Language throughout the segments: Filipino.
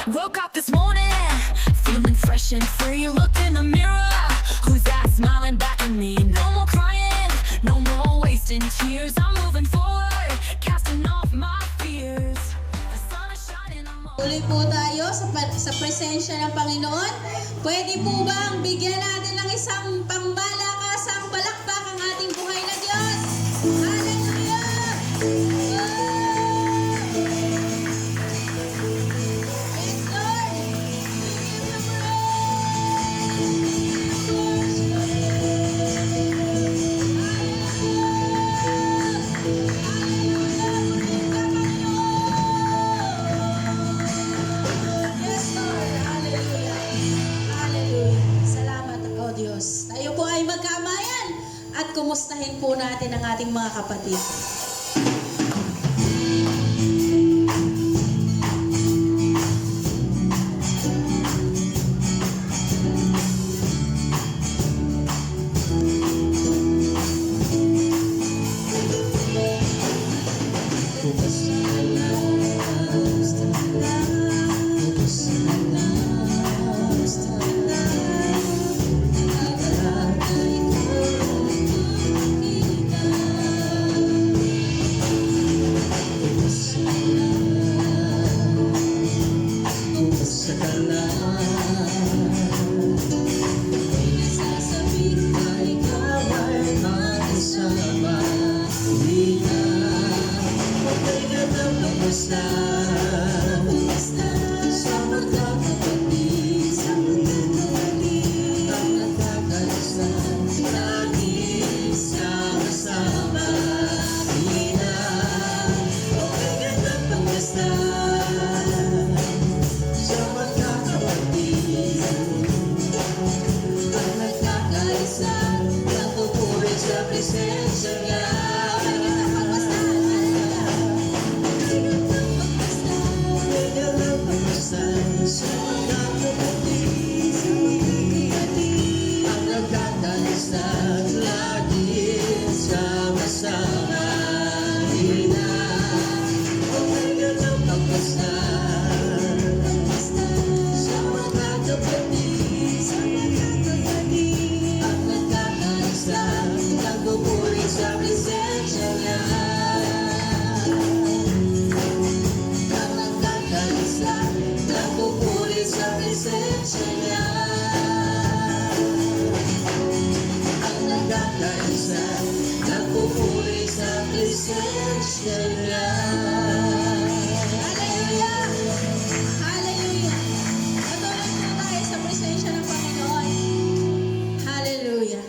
Woke up this morning, feeling fresh and free. Looked in the mirror, who's that smiling back at me? No more crying, no more wasting tears. I'm moving forward, casting off my fears. The sun is shining, I'm all... Tuloy po tayo sa presensya ng Panginoon. Pwede po bang bigyan natin ng isang pangmalakasang palakpak ang ating buhay na Diyos? Hallelujah! Praise Lord! We give you Yes, Lord. Hallelujah. Hallelujah. Salamat o Diyos. Tayo po ay magkamayan at kumustahin po natin ang ating mga kapatid. Hallelujah! Hallelujah! Patuloy po tayo sa presensya ng Panginoon. Hallelujah!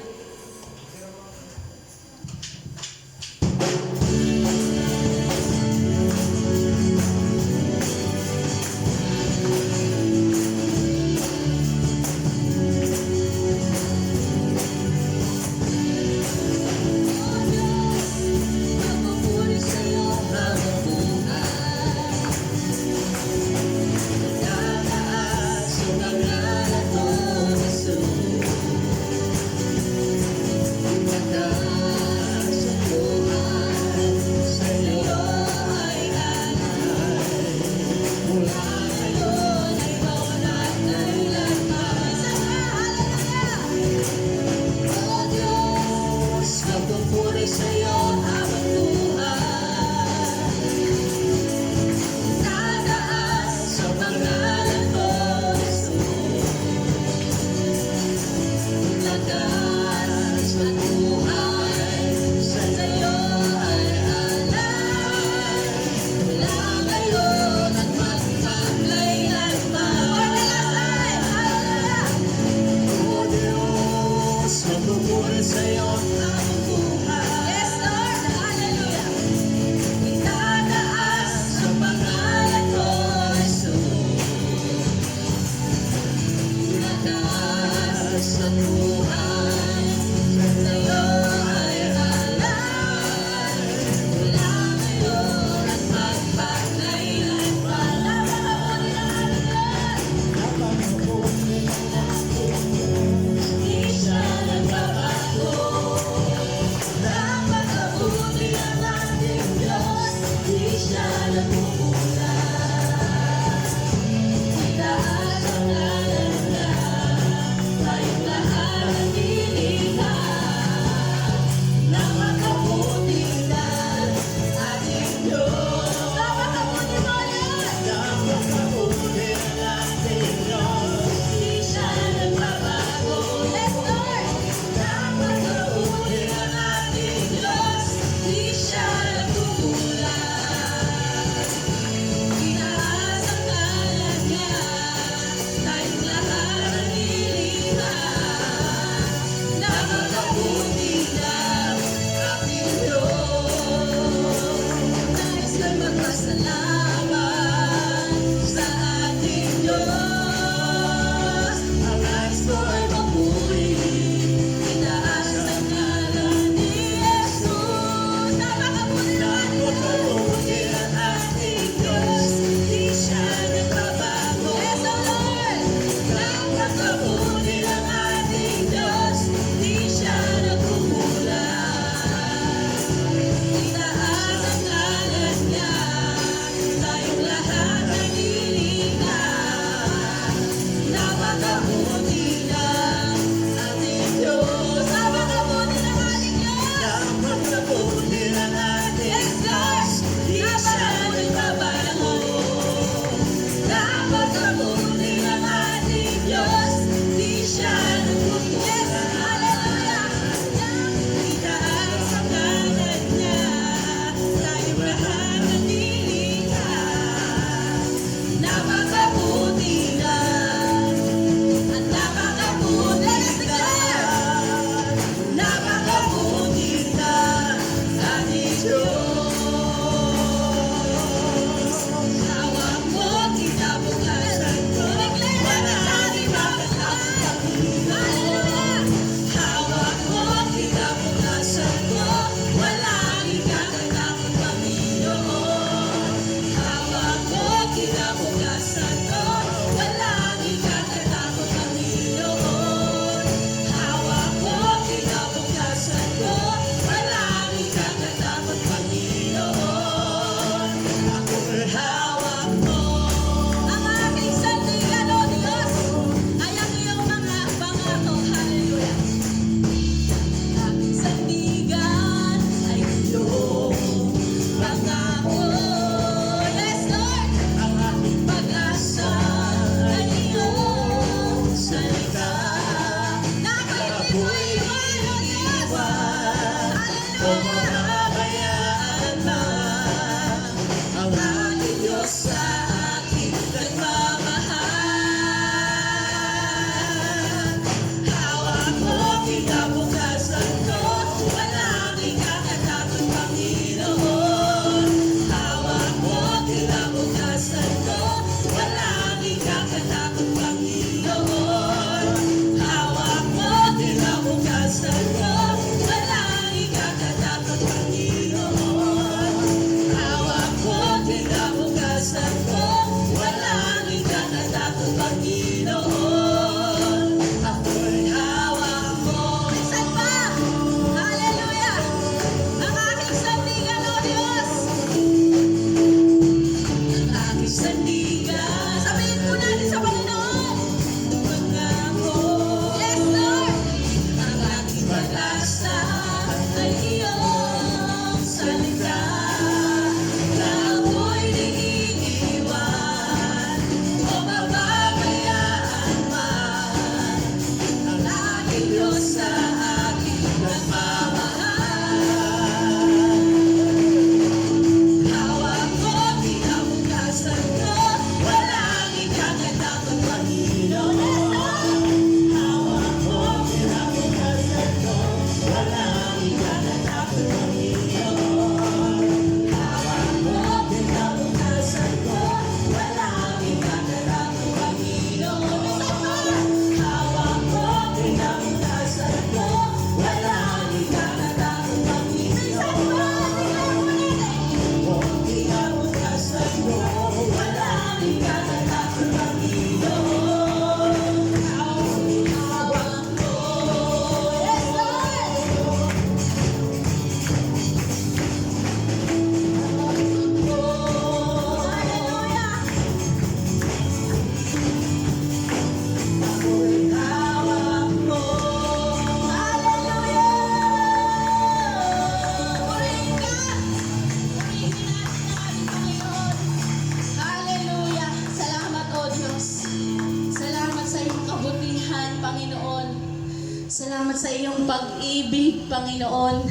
sa iyong pag-ibig, Panginoon.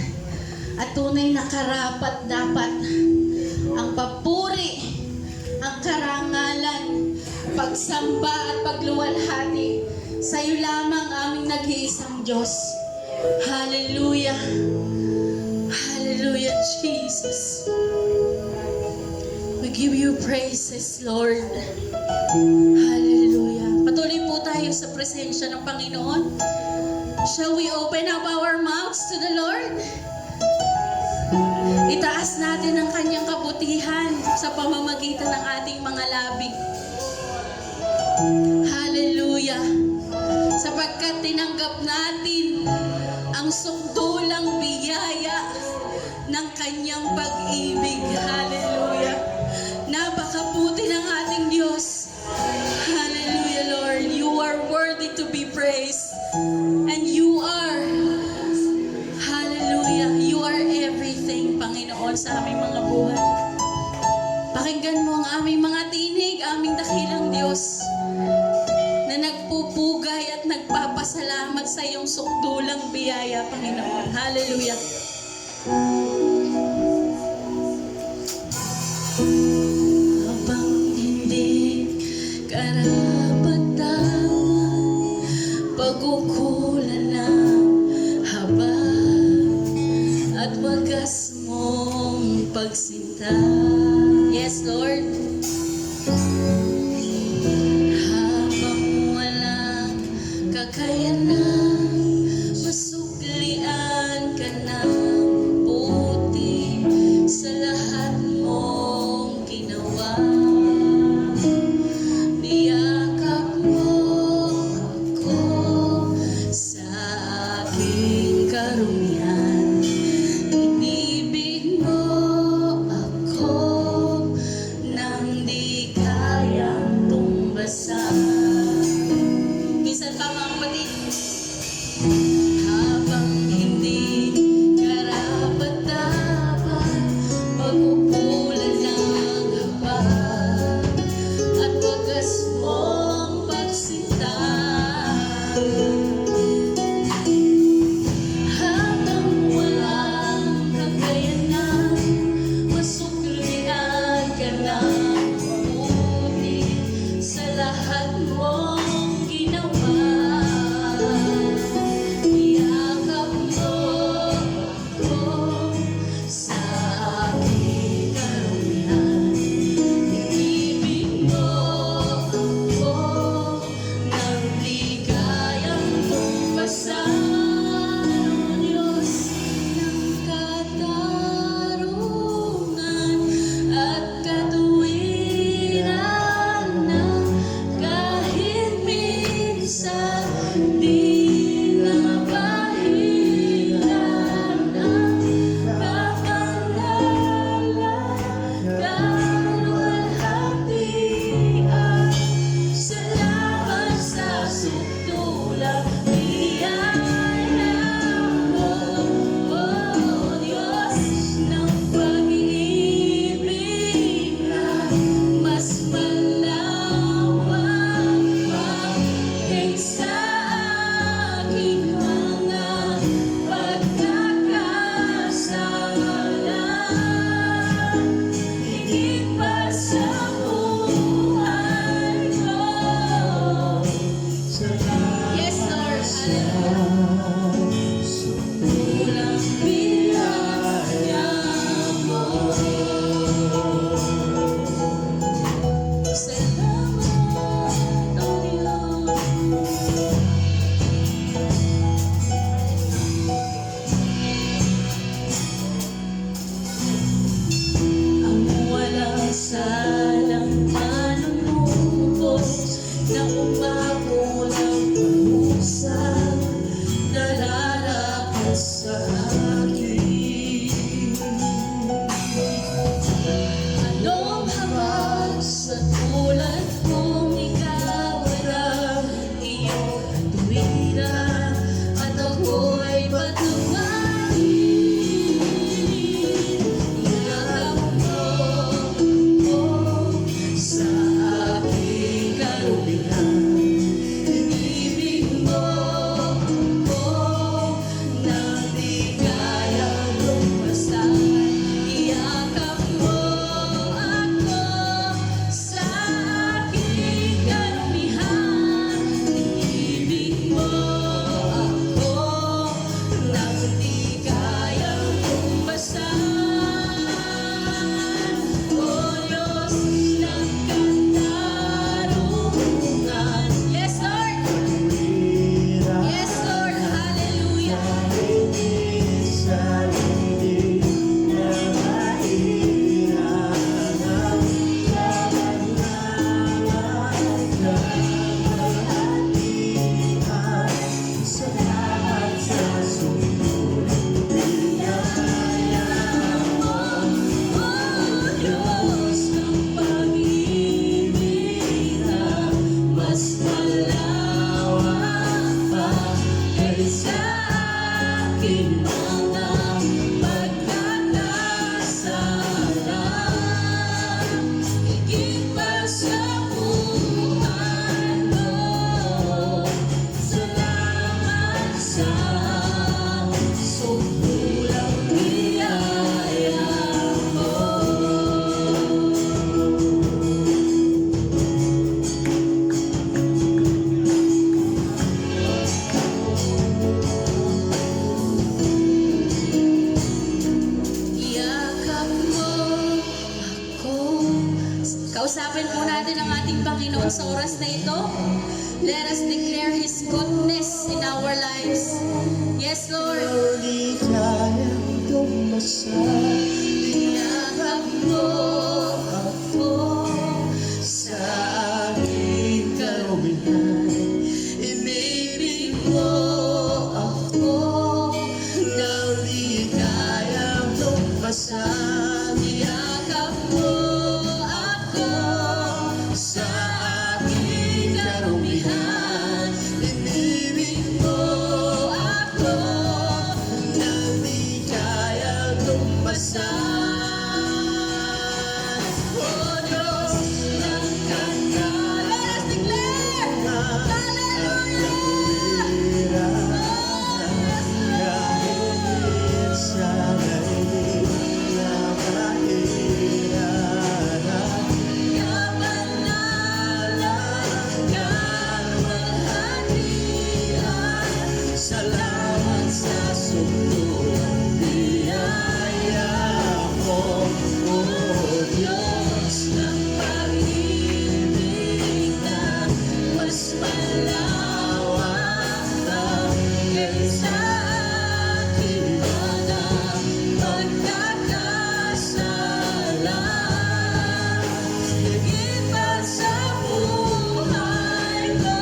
At tunay na karapat dapat ang papuri, ang karangalan, pagsamba at pagluwalhati sa iyo lamang aming nag-iisang Diyos. Hallelujah. Hallelujah, Jesus. We give you praises, Lord. Hallelujah. Patuloy po tayo sa presensya ng Panginoon. Shall we open up our mouths to the Lord? Itaas natin ang kanyang kabutihan sa pamamagitan ng ating mga labi. Hallelujah. Sapagkat tinanggap natin ang sukdulang biyaya ng kanyang pag-ibig. Hallelujah. Napakabuti ng ating Diyos. Hallelujah, Lord. You are worthy to be praised. And you are, hallelujah, you are everything, Panginoon, sa aming mga buhay. Pakinggan mo ang aming mga tinig, aming dakilang Diyos, na nagpupugay at nagpapasalamat sa iyong sukdulang biyaya, Panginoon. Hallelujah. Habang hindi karapat-dapat, pagkukulan ng haba at wagas mong pagsinta. Yes, Lord. Habang walang kakayanan, masuklian ka ng buti sa lahat mong ginawa. Niyakap mo ako sa aking karumihan. Inibig mo ako Kausapin po natin ang ating Panginoon sa oras na ito. Let us declare His goodness in our lives. Yes, Lord. Di kayang tumasan, Yakap mo ako sa aking karumihan. Inibig mo ako nang di kayang tumasan. Yakap mo ako Sa aking karumihan, inibig mo ako nang di kayang tumasan. Oh Diyos ng kanyang Let us declare. kahit sa daigdig na mahirap. Salamat sa sundong biyaya mo, O Diyos ng pag-ibig na mas malawak pa kaysa aking mga pagkakasala. Higit pa sa buhay ko,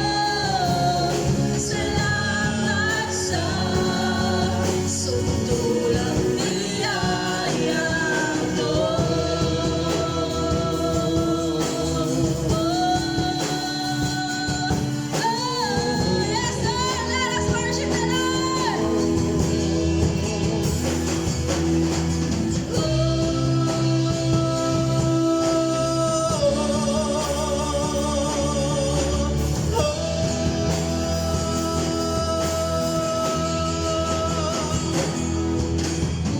salamat sa sundulang biyaya mo. Yes, Lord. Let us worship the Lord.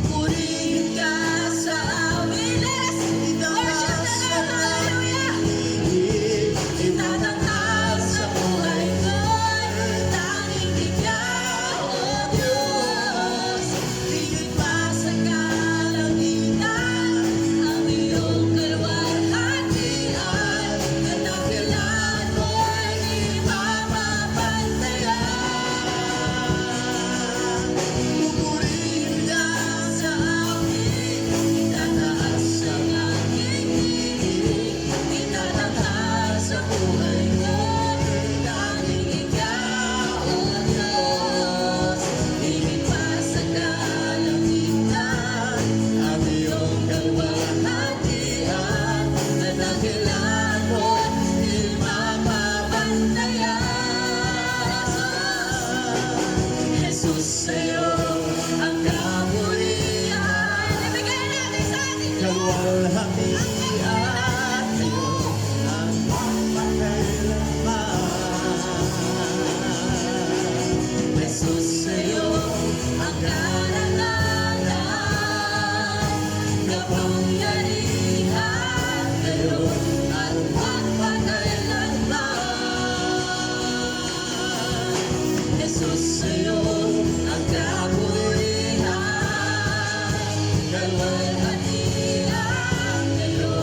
Purihin ka sa amin, Let us worship the Lord. Hallelujah. itatanghal sa buhay ko'y tanging ikaw, O Diyos. Higit pa sa kalangitan, Ang iyong kaluwalhatian, kadakilan mo'y di mapapantayan. Pupurihin ka sa amin, itataas ang aking tinig, itatanghal sa buhay ko'y tanging ikaw, O Diyos. Higit pa sa kalangitan, ang iyong kaluwalhatian, kadakilan mo'y di mapapantayan. Jesus, sa'yo ang kamulian, Ibigay natin sa ating kaluwalhatian, sa'yo ang magpakailanman. Jesus, sa'yo ang karangalan, kapangyarihan, sa'yo ang magpakailanman. Jesus, sa'yo ang kapulihan, kaluwalhatian, sa'yo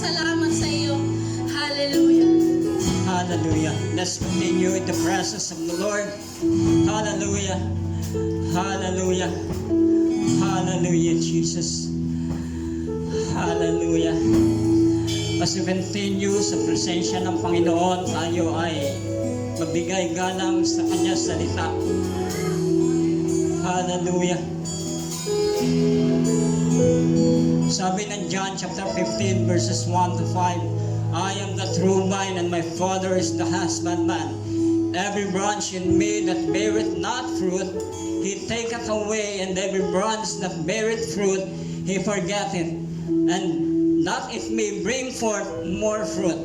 nagpapasalamat sa iyo. Hallelujah. Hallelujah. Let's continue in the presence of the Lord. Hallelujah. Hallelujah. Hallelujah, Jesus. Hallelujah. As we continue sa presensya ng Panginoon, tayo ay magbigay galang sa Kanya salita. Hallelujah. Sabi ng John chapter 15 verses 1 to 5, I am the true vine and my Father is the husbandman. Every branch in me that beareth not fruit, He taketh away, and every branch that beareth fruit, He forgetteth, and that it may bring forth more fruit.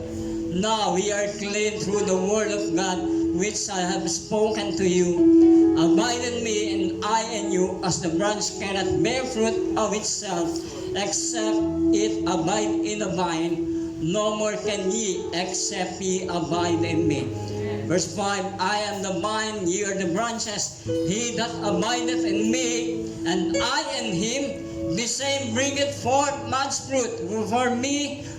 Now we are clean through the word of God, which I have spoken to you. Abide in me, and I in you, as the branch cannot bear fruit of itself, except it abide in the vine. No more can ye, except ye abide in me. Verse 5, I am the vine, ye are the branches. He that abideth in me, and I in him, the same bringeth forth much fruit.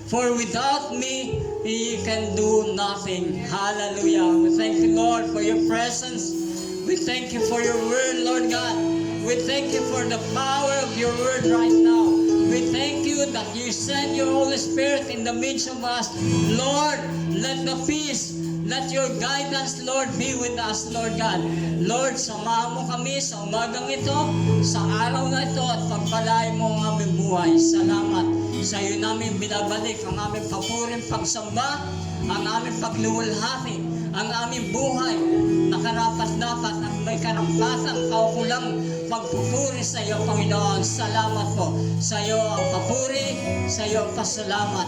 For without me, ye can do nothing. Hallelujah. We thank you, Lord, for your presence. We thank you for your word, Lord God. We thank you for the power of your word right now. We thank you that you send your Holy Spirit in the midst of us. Lord, let the peace, let your guidance, Lord, be with us, Lord God. Lord, samahan mo kami sa umagang ito, sa araw na ito, at pagpalain mo ang aming buhay. Salamat. Sa iyo namin binabalik ang aming papuring pagsamba, ang aming pagluwalhati, ang aming buhay na karapat-dapat at may karampatang kaukulang pagpupuri sa iyo, Panginoon. Salamat po. Sa iyo ang papuri, sa iyo ang pasalamat.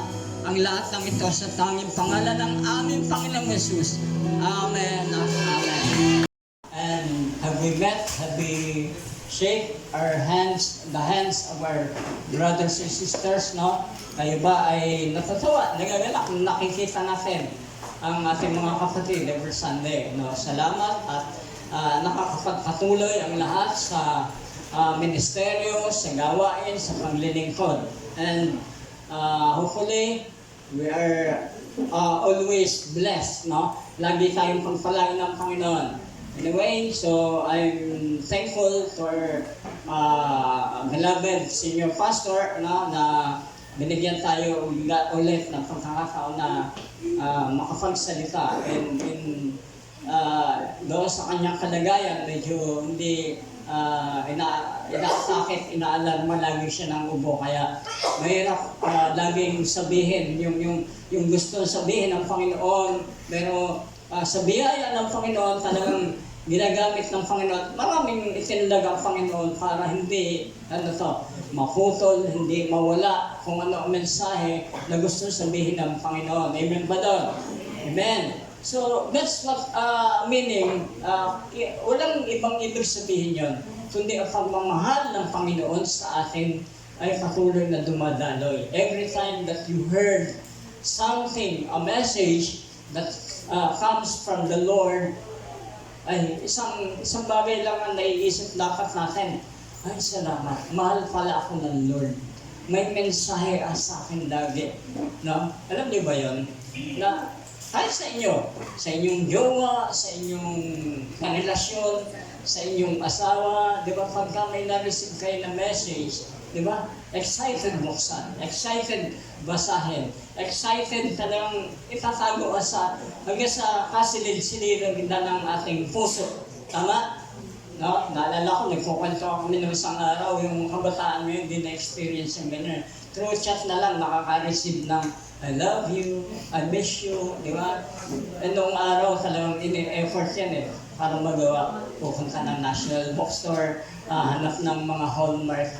Ang lahat ng ito sa tanging pangalan ng aming Panginoong Jesus. Amen. Amen. And have we met? Have we shake our hands, the hands of our brothers and sisters, no? Kayo ba ay natatawa, nagagalak, nakikita natin ang ating mga kapatid every Sunday, no? Salamat at nakakapagpatuloy ang lahat sa ministeryo, sa gawain, sa paglilingkod. And hopefully, we are always blessed, no? Lagi tayong pagpalain ng Panginoon. Anyway, so I'm thankful for beloved senior pastor, no, na binigyan tayo ulit ng pagkakataon na makapagsalita. And doon sa kanyang kalagayan, medyo hindi inaasakit, inaalarma lagi siya ng ubo. Kaya mahirap laging sabihin yung gusto sabihin ng Panginoon. Pero sa biyaya ng Panginoon, talagang ginagamit ng Panginoon. Maraming itinlag ang Panginoon para hindi maputol, hindi mawala kung ano ang mensahe na gusto sabihin ng Panginoon. Amen ba doon? Amen. So, that's what meaning, walang ibang ibig sabihin yon, kundi ang pagmamahal ng Panginoon sa atin ay patuloy na dumadaloy. Every time that you heard something, a message that comes from the Lord, ay isang bagay lang ang naiisip dapat natin. Ay, salamat, mahal pala ako ng Lord. May mensahe sa akin lagi. No? Alam niyo ba yon? Na kahit sa inyong jowa, sa inyong relasyon, sa inyong asawa, di ba, pagka may na-receive kayo na message, di ba, excited buksan, excited basahin, excited talagang itatago hanggang sa kasilid-silid ng ating puso. Tama? No? Naalala ko, nagkukwento kami ng isang araw, yung kabataan mo hindi na-experience yung ganyan. Through chat na lang, nakaka-receive ng I love you, I miss you, di ba? And noong araw talagang ini-effort yan para magawa. Pupunta ng National Bookstore, hanap ng mga hallmark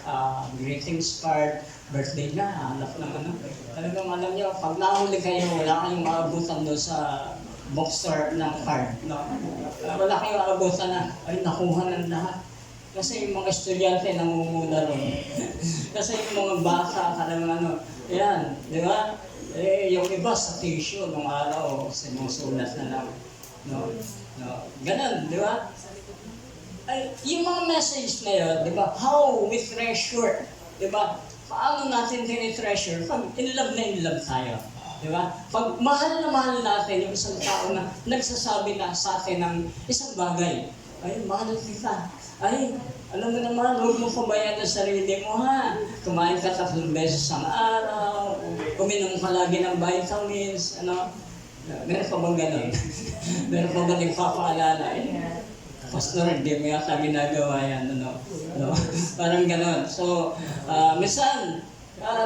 greetings card, birthday na, hanap ng ano. Talagang alam niyo, pag nahuli kayo, wala kayong maabutan doon sa bookstore ng card. No? Wala kayong maabutan na, ay nakuha ng lahat. Kasi yung mga estudyante nangunguna ron. Kasi yung mga bata, talagang yan, di ba? Yung iba sa tissue nung araw, sinusulat na lang. No? Ganun, di ba? Ay, yung mga message na yun, di ba? How we treasure, di ba? paano natin tinitreasure pag in love na in love tayo? Di ba? Pag mahal na mahal natin yung isang tao na nagsasabi na sa atin ng isang bagay, ay, mahal kita. Ay, alam mo naman, huwag mo pabayaan ang sarili mo, ha? Kumain ka 3 beses ang araw, uminom ka lagi ng vitamins, ano? Meron pa bang ganun? Meron pa ba nagpapaalala? Pastor, hindi mo yata ginagawa yan, ano? No? Parang ganun. So, minsan,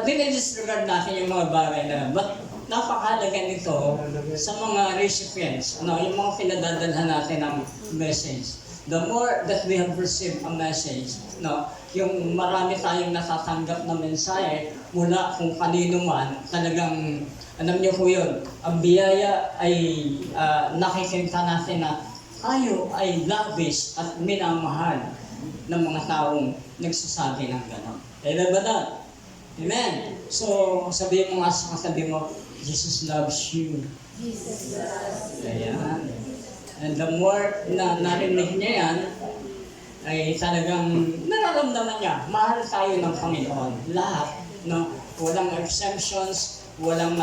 dinidisregard natin yung mga bagay na, but napakahalaga nito sa mga recipients, ano, yung mga pinadadalhan natin ng message. The more that we have received a message, no, yung marami tayong natatanggap na mensahe mula kung kanino man, talagang, alam niyo po yun, ang biyaya ay nakikita natin na tayo ay lavish at minamahal ng mga taong nagsasabi ng gano'n. Kaya ba na? Amen? So, sabihin mo nga sa katabi mo, Jesus loves you. Jesus loves you. Ayan. And the more na narinig niya yan, ay talagang nararamdaman niya, mahal tayo ng Panginoon. Lahat, no? Walang exemptions, walang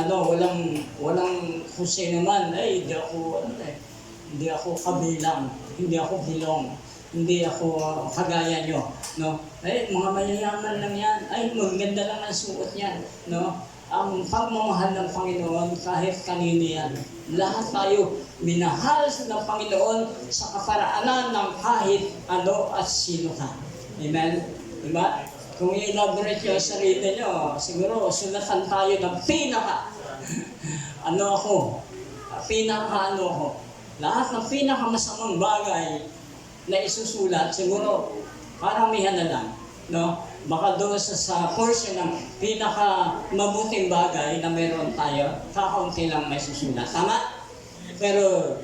kung sino man, ay, hindi ako kabilang, hindi ako bilong, hindi ako kagaya nyo, no? Ay, mga mayayaman lang yan, ay, maganda lang ang suot niyan, no? Ang pagmamahal ng Panginoon kahit kanino yan. Lahat tayo minahal ng Panginoon sa kaparaanan ng kahit ano at sino ka. Amen? Diba? Kung i-elaborate yung sarili nyo, siguro sulatan tayo ng pinaka ano ako, pinaka ano ako. Lahat ng pinakamasamang bagay na isusulat, siguro paramihan na lang. No? Baka doon sa portion ng pinaka-mabuting bagay na meron tayo, kakaunti lang may susulat. Tama? Pero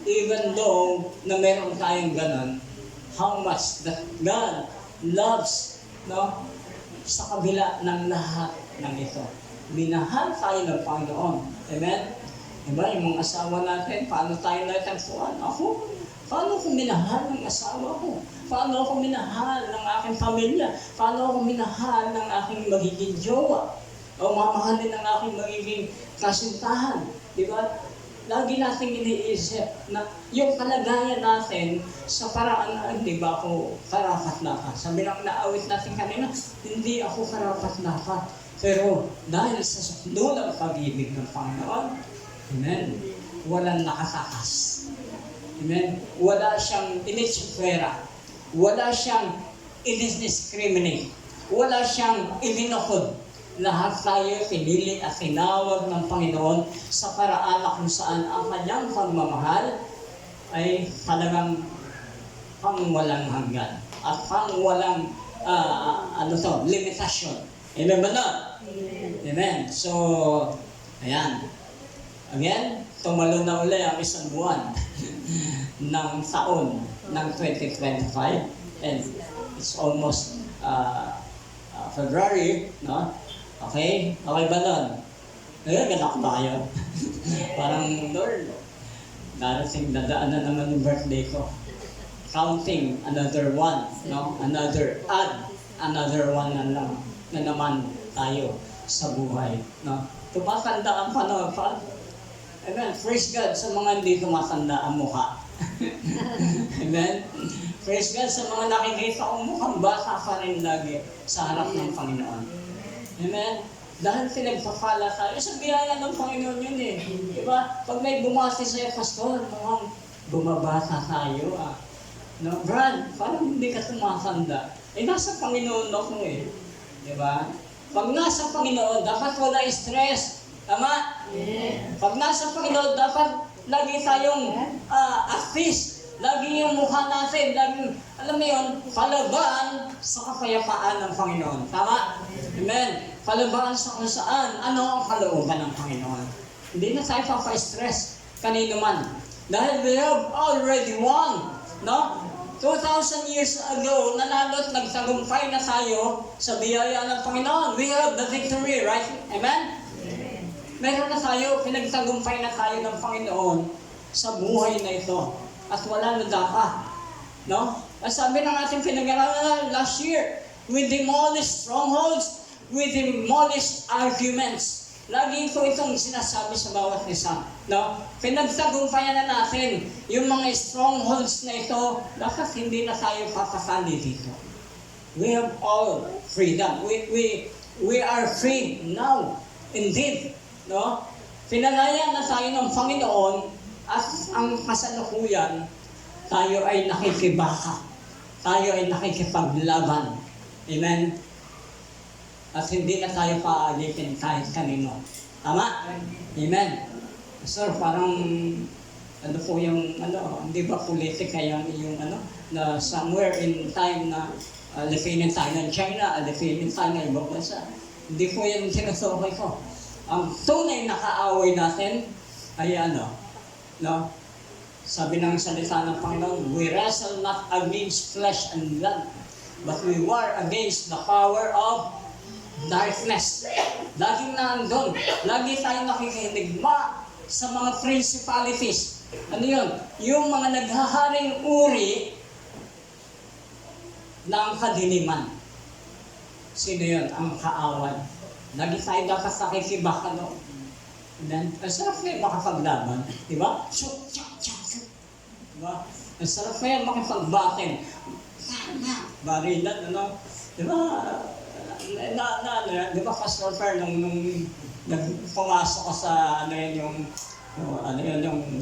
even though na meron tayong ganon, how much that God loves, no? Sa kabila ng lahat ng ito. Minahal tayo ng Panginoon. Amen? Diba? Yung mga asawa natin, paano tayo natagpuan? Ako, paano ko minahal ng asawa ko? Paano ako minahal ng aking pamilya? Paano ako minahal ng aking magiging jowa? O mamahalin ng aking magiging kasintahan? Di ba? Lagi nating iniisip na yung kalagayan natin sa paraan na hindi ba ako karapat-dapat. Sabi lang naawit natin kanina, hindi ako karapat-dapat. Pero dahil sa sunulang pag-ibig ng Panginoon, amen, walang nakatakas. Amen? Wala siyang inisipera. Wala siyang i-discriminate. Wala siyang ibinukod. Lahat tayo pinili at tinawag ng Panginoon sa paraan na kung saan ang kanyang pagmamahal ay talagang pangwalang hanggan at pangwalang limitasyon. Amen ba na? Amen. So, ayan. Again, tumalo na uli ang isang buwan ng taon ng 2025 and it's almost February, no? Okay? Okay ba nun? Ngayon, ganak tayo. Parang, Lord, darating dadaan na naman yung birthday ko. Counting another one, no? Another one na lang na naman tayo sa buhay, no? Tumatanda ang panahon pa. Amen. Praise God sa mga hindi tumatanda ang mukha. Amen. Praise God sa mga nakikita kong mukhang bata pa rin lagi sa harap ng Panginoon. Amen. Dahil pinagpapala tayo, sa biyaya ng Panginoon yun eh. Diba? Pag may bumati sa'yo, Pastor, mukhang bumabata tayo ah. No, Brad, parang hindi ka tumatanda. Eh, nasa Panginoon ako eh. Diba? Pag nasa Panginoon, dapat wala stress. Tama? Yeah. Pag nasa Panginoon, dapat lagi tayong at peace. Lagi yung mukha natin, lagi, alam mo yun, palabaan sa kapayapaan ng Panginoon. Tama? Amen. Palabaan sa kung saan, ano ang kalooban ng Panginoon. Hindi na tayo papa-stress kanino man. Dahil we have already won. No? 2,000 years ago, nanalo at nagtagumpay na tayo sa biyaya ng Panginoon. We have the victory, right? Amen? Meron na tayo, pinagtagumpay na tayo ng Panginoon sa buhay na ito. At wala na dapat. No? At sabi ng ating pinag-aralan last year, we demolish strongholds, We demolish arguments. Lagi ko itong sinasabi sa bawat isa. No? Pinagtagumpayan na natin yung mga strongholds na ito, dapat hindi na tayo papakali dito. We have all freedom. We are free now. Indeed. No? Pinalaya na tayo ng Panginoon at ang kasalukuyan, tayo ay nakikibaka. Tayo ay nakikipaglaban. Amen? At hindi na tayo paalitin kahit kanino. Tama? Amen. Sir, parang ano po yung hindi ba politika yung na somewhere in time na alipinin tayo ng China, alipinin tayo ng ibang bansa. Hindi po yan sinusukoy ko. Ang tunay na kaaway natin ay no? Sabi ng salita ng Panginoon, we wrestle not against flesh and blood, but we war against the power of darkness. Laging nandun. Lagi tayo nakikinig sa mga principalities. Ano yun? Yung mga naghaharing uri ng kadiliman. Sino yun? Ang kaaway. Lagi tayo dapat nakikibaka doon. Then, ang sarap na yung makapaglaban. Diba? Shoot, chak, chak, shoot. Diba? Ang sarap na yung makipagbatin. Barilan, Diba? Di ba, Pastor Fer, nung pumasok ka sa yung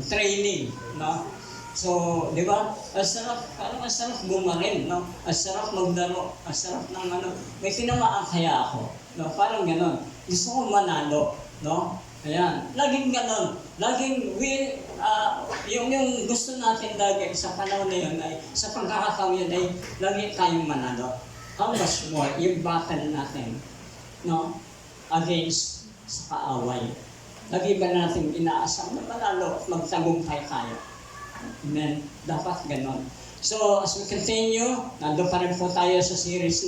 training, no? So, di ba, ang sarap gumarin, no? Ang sarap magdaro, ang sarap ng may tinamaan kaya ako, no? Parang gano'n. Gusto ko manalo, no? Ayan, laging gano'n. Laging yung gusto natin lagi sa panahon na yun ay, sa pagkakataon yun ay, lagi tayong manalo. How much more yung battle natin, no? Against sa kaaway. Lagi ba natin inaasam na manalo at magtagumpay tayo? Amen? Dapat ganon. So, as we continue, nandun pa rin po tayo sa series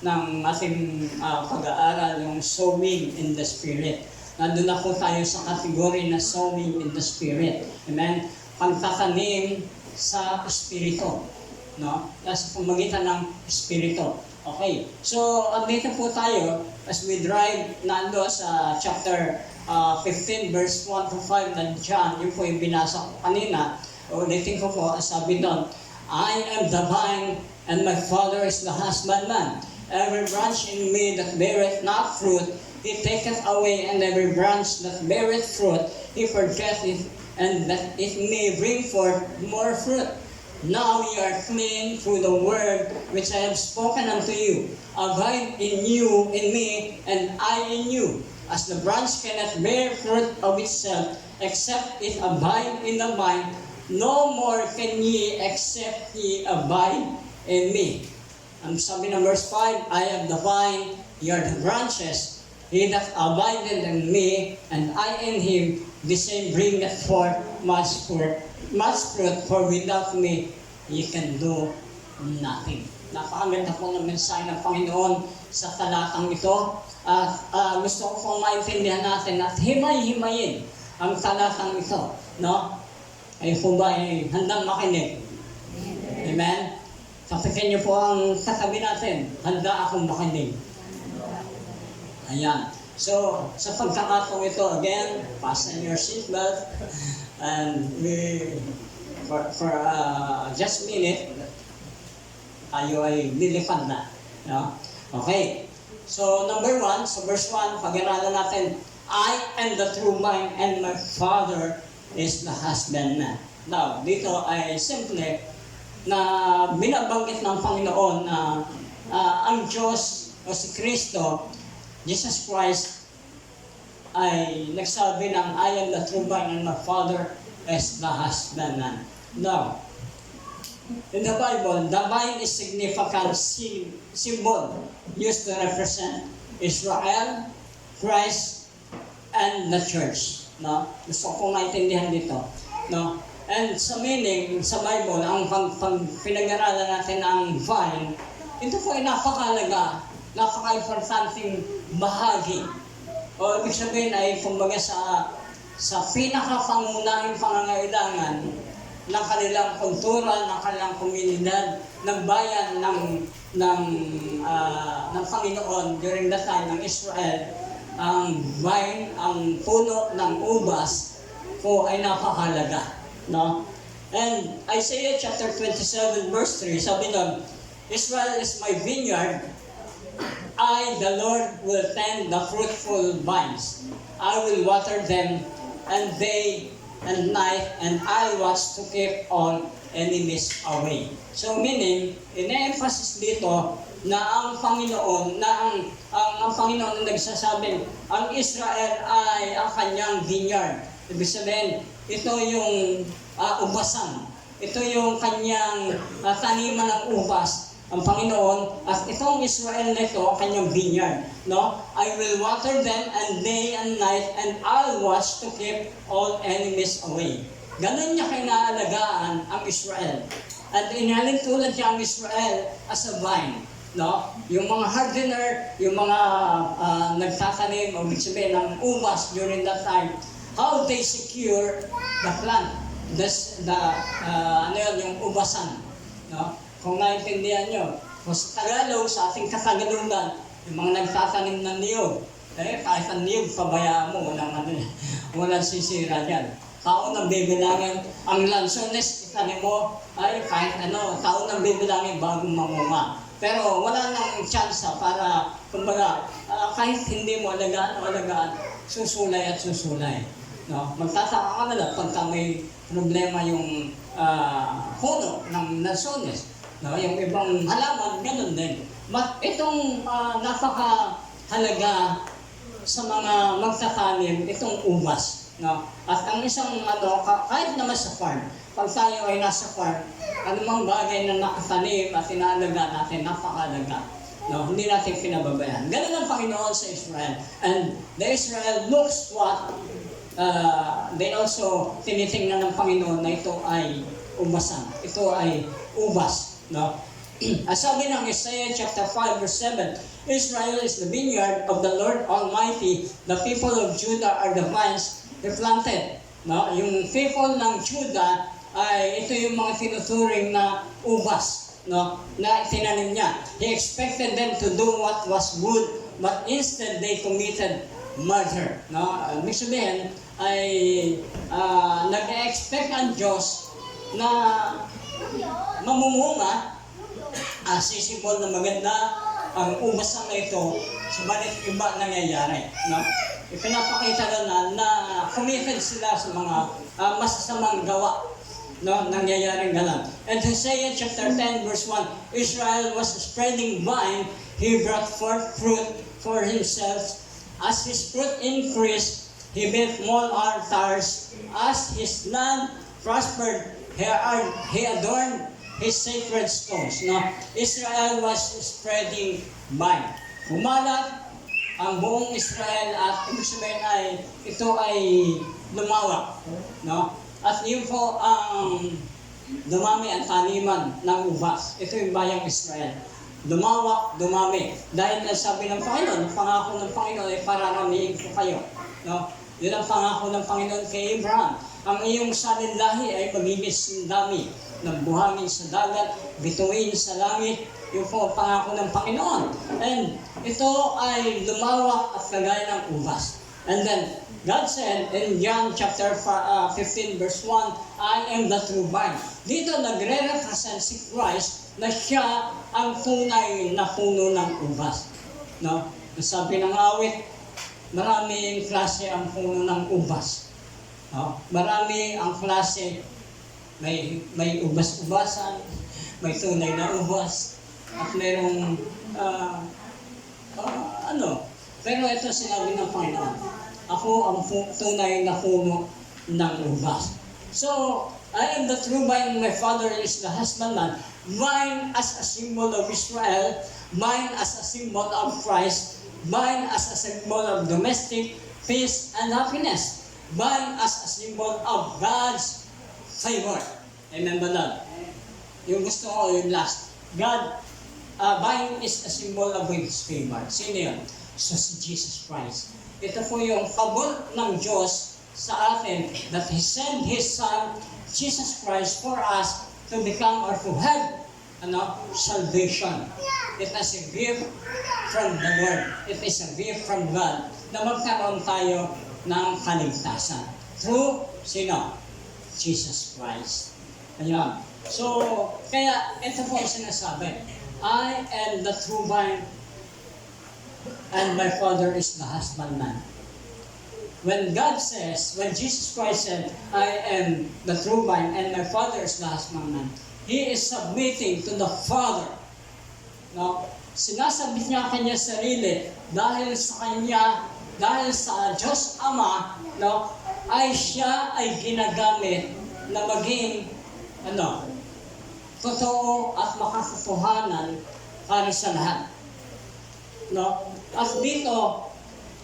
ng ating pag-aaral, yung sowing in the Spirit. Nandun na po tayo sa kategory na sowing in the Spirit. Amen? Pagtatanim sa Espiritu. No? Sa pamagitan ng Espiritu. Okay. So, andito po tayo as we drive nando sa chapter 15 verse 1 to 5 ng John. Yun po yung binasa ko kanina. Ulitin ko po, sabi doon, I am the vine and my Father is the husbandman. Every branch in me that beareth not fruit, he taketh away, and every branch that beareth fruit, he purgeth, and that it may bring forth more fruit. Now ye are clean through the word which I have spoken unto you. Abide in you, in me, and I in you. As the branch cannot bear fruit of itself, except it abide in the vine, no more can ye except ye abide in me. Ang sabi ng verse 5, I am the vine, ye are the branches. He that abideth in me, and I in him, the same bringeth forth much fruit, for without me, you can do nothing. Napakaganda po ng mensahe ng Panginoon sa talatang ito. Gusto ko pong maintindihan natin at himay-himayin ang talatang ito. No? Ay po ba ay handang makinig? Amen? Tapikin niyo po ang katabi natin. Handa akong makinig. Ayan. So, sa pagkakataong ito, again, fasten your seatbelt. And for just a minute, tayo ay lilipad na. No? Okay. So, number 1, so verse 1, pag-aralan natin, I am the true vine and my Father is the husbandman. Now, dito ay simple na binabanggit ng Panginoon na ang Diyos o si Kristo, Jesus Christ, ay nagsabi ng I am the true vine and my Father is the husbandman. Now, in the Bible, the vine is significant symbol used to represent Israel, Christ, and the church. No? Gusto ko maintindihan dito. No? And sa meaning, sa Bible, ang pinag-aralan natin ang vine, ito po ay napakalaga, napaka-importanting bahagi. O ibig sabihin ay, kumbaga sa pinaka-pangunahing pangangailangan ng kanilang kultura, ng kanilang komunidad, ng bayan, ng ng Panginoon during that time ng Israel, ang vine, ang puno ng ubas po ay napakahalaga, no? And Isaiah chapter 27 verse 3, sabi doon, Israel is my vineyard, I, the Lord, will tend the fruitful vines. I will water them, and day and night, and I was to keep all enemies away. So meaning, ine-emphasis dito na ang Panginoon, ang Panginoon na nagsasabing, ang Israel ay ang kanyang vineyard. Ibig sabihin, ito yung ubasan. Ito yung kanyang taniman ng ubas, ang Panginoon, at itong Israel na ito, ang kanyang vineyard. No? I will water them and day and night, and I'll watch to keep all enemies away. Ganon niya kinaalagaan ang Israel. At inalin tulad niya ang Israel as a vine. No? Yung mga gardener, yung mga nagtatanim, o ibig sabihin ng ubas during that time, how they secure the plant, yung ubasan. No? Kung naintindihan nyo, kung sa Tagalog, sa ating Katagalugan, yung mga nagtatanim ng niyog, kahit ang niyog, pabayaan mo, walang sisira dyan. Taon ang bibilangin, ang lansones, itanim mo, ay kahit taon ang bibilangin bagong mamunga. Pero wala nang tsansa para, kumbaga, kahit hindi mo alagaan, susulay at susulay. No? Magtataka ka na lang pagka may problema yung puno ng lansones. No? Yung ibang halaman, ganun din. Itong napakahalaga sa mga magtatanim, itong ubas. No? At ang isang kahit naman sa farm, pag tayo ay nasa farm, anumang bagay na nakatanim at inaalaga natin, napakalaga. No? Hindi natin pinababayaan. Ganun ang Panginoon sa Israel. And the Israel looks what they also tinitingnan ng Panginoon na ito ay ubasan. Ito ay ubas. No? As sabi ng Isaiah chapter 5 verse 7, Israel is the vineyard of the Lord Almighty. The people of Judah are the vines He planted. No? Yung people ng Judah ay ito yung mga tinuturing na ubas, no? Na tinanim niya. He expected them to do what was good, but instead they committed murder. No? Ibig sabihin ay nag-expect ang Diyos na mamumunga, sisipol na maganda ang ubasan na ito, subalit iba nangyayari. No? Ipinapakita na committed sila sa mga masasamang gawa. No, nangyayaring ganon. And Hosea chapter 10 verse 1, Israel was a spreading vine, he brought forth fruit for himself. As his fruit increased, he built more altars. As his land prospered, he adorned his sacred stones. No, Israel was a spreading vine. Kumalat ang buong Israel at ibig sabihin ay ito ay lumawak. No? At yun po ang dumami ang taniman ng ubas. Ito yung bayang Israel. Lumawak, dumami. Dahil sabi ng Panginoon, ang pangako ng Panginoon ay pararamihin ko kayo. No? Yun ang pangako ng Panginoon kay Abraham. Ang iyong salinlahi ay magiging sindami ng buhangin sa dagat, bituin sa langit. Yun po ang pangako ng Panginoon. And ito ay lumawak at kagaya ng ubas. And then, God said in John chapter 15 verse 1, I am the true vine. Dito nagre-represent si Christ na siya ang tunay na puno ng ubas. No? Sabi ng awit, maraming klase ang puno ng ubas. No? Marami ang klase, may ubas-ubasan, may tunay na ubas, at merong pero ito sinabi ng Panginoon, ako ang tunay na puno ng ubas. So, I am the true vine, my Father is the husbandman. Vine as a symbol of Israel, vine as a symbol of Christ, vine as a symbol of domestic peace and happiness, vine as a symbol of God's favor. Amen ba doon? Yung gusto ko, yung last. Vine is a symbol of His favor. Sino yun? So, si Jesus Christ. Ito po yung favor ng Diyos sa atin that He sent His Son, Jesus Christ, for us to become or to have salvation. It is a gift from the Lord. It is a gift from God na magkaroon tayo ng kaligtasan. Through, sino? Jesus Christ. Ayan. So, kaya ito po ang sinasabi. I am the true vine and my Father is the husbandman. When God says, when Jesus Christ said, I am the true vine and my Father is the husbandman, He is submitting to the Father. No? Sinasabit niya kanya sarili dahil sa Diyos Ama, no, siya ay ginagamit na maging totoo at makatotohanan para sa lahat. No? At dito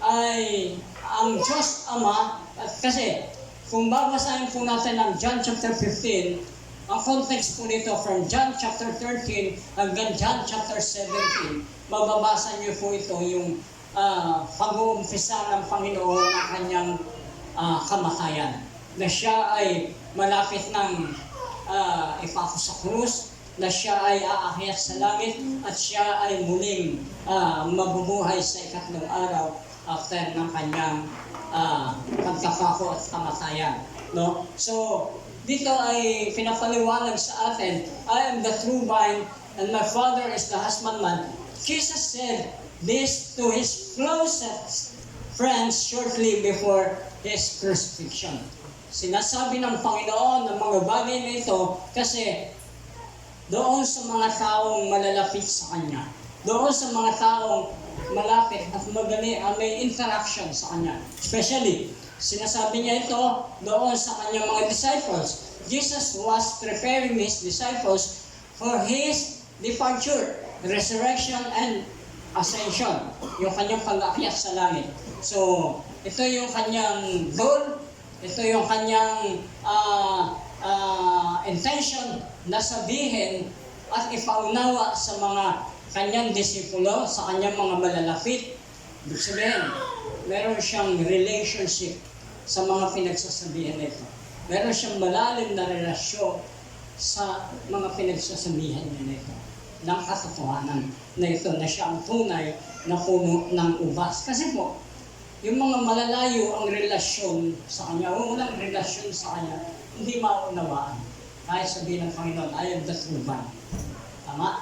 ay ang Diyos Ama, kasi kung babasahin po natin ang John chapter 15, ang context po nito from John chapter 13 hanggang John chapter 17, mababasa niyo po ito yung pag-uumpisa ng Panginoon ng kanyang kamatayan. Na siya ay malapit ng ipako sa krus, na siya ay aakyat sa langit, at siya ay muling mabubuhay sa ikatlong araw after ng kanyang pagkapako at kamatayan. No? So, dito ay pinapaliwanag sa atin, I am the true vine and my Father is the husbandman. Jesus said this to His closest friends shortly before His crucifixion. Sinasabi ng Panginoon ng mga bagay na ito kasi doon sa mga taong malalapit sa Kanya, doon sa mga taong malapit at may interaction sa Kanya. Especially, sinasabi niya ito doon sa kanyang mga disciples. Jesus was preparing His disciples for His departure, resurrection, and ascension. Yung kanyang pag-akyat sa langit. So, ito yung kanyang goal, ito yung kanyang intention na sabihin at ipaunawa sa mga kanyang disipulo, sa kanyang mga malalapit. Ibig sabihin, meron siyang relationship sa mga pinagsasabihan nito. Meron siyang malalim na relasyon sa mga pinagsasabihan niya nito. Ng katotohanan na ito na siya ang tunay na puno ng ubas. Kasi po, yung mga malalayo ang relasyon sa kanya, o walang relasyon sa kanya, hindi maunawaan. Kahit sabihin ng Panginoon, I am the true vine. Tama?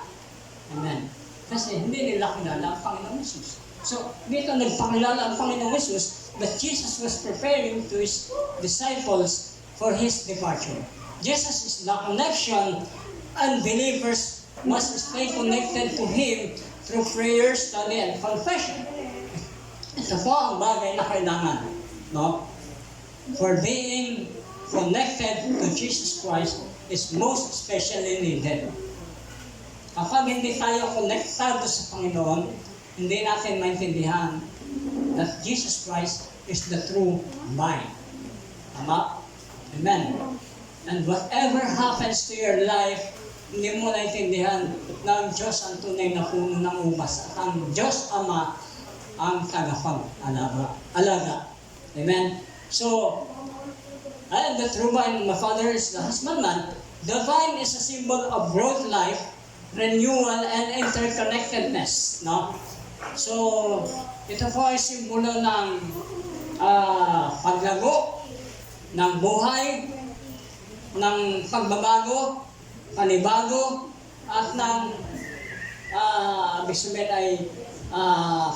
Amen. Kasi hindi nila kilala ang Panginoon Jesus. So, dito nagpakilala ang Panginoon Jesus that Jesus was preparing to His disciples for His departure. Jesus is the connection, and believers must stay connected to Him through prayer, study, and confession. Ito po ang bagay na kailangan, no? For being connected to Jesus Christ is most especially needed. Kapag hindi tayo konektado sa Panginoon, hindi natin maintindihan that Jesus Christ is the true vine. Tama? Amen. And whatever happens to your life, hindi mo naintindihan na ang Diyos ang tunay na puno ng ubas at ang Diyos Ama ang tagapag-alaga. Amen? So, I am the true vine, my Father is the husbandman. The vine is a symbol of growth, life, renewal, and interconnectedness. No? So, ito po ay simbolo ng paglago, ng buhay, ng pagbabago, panibago, at ng ibig sabihin ay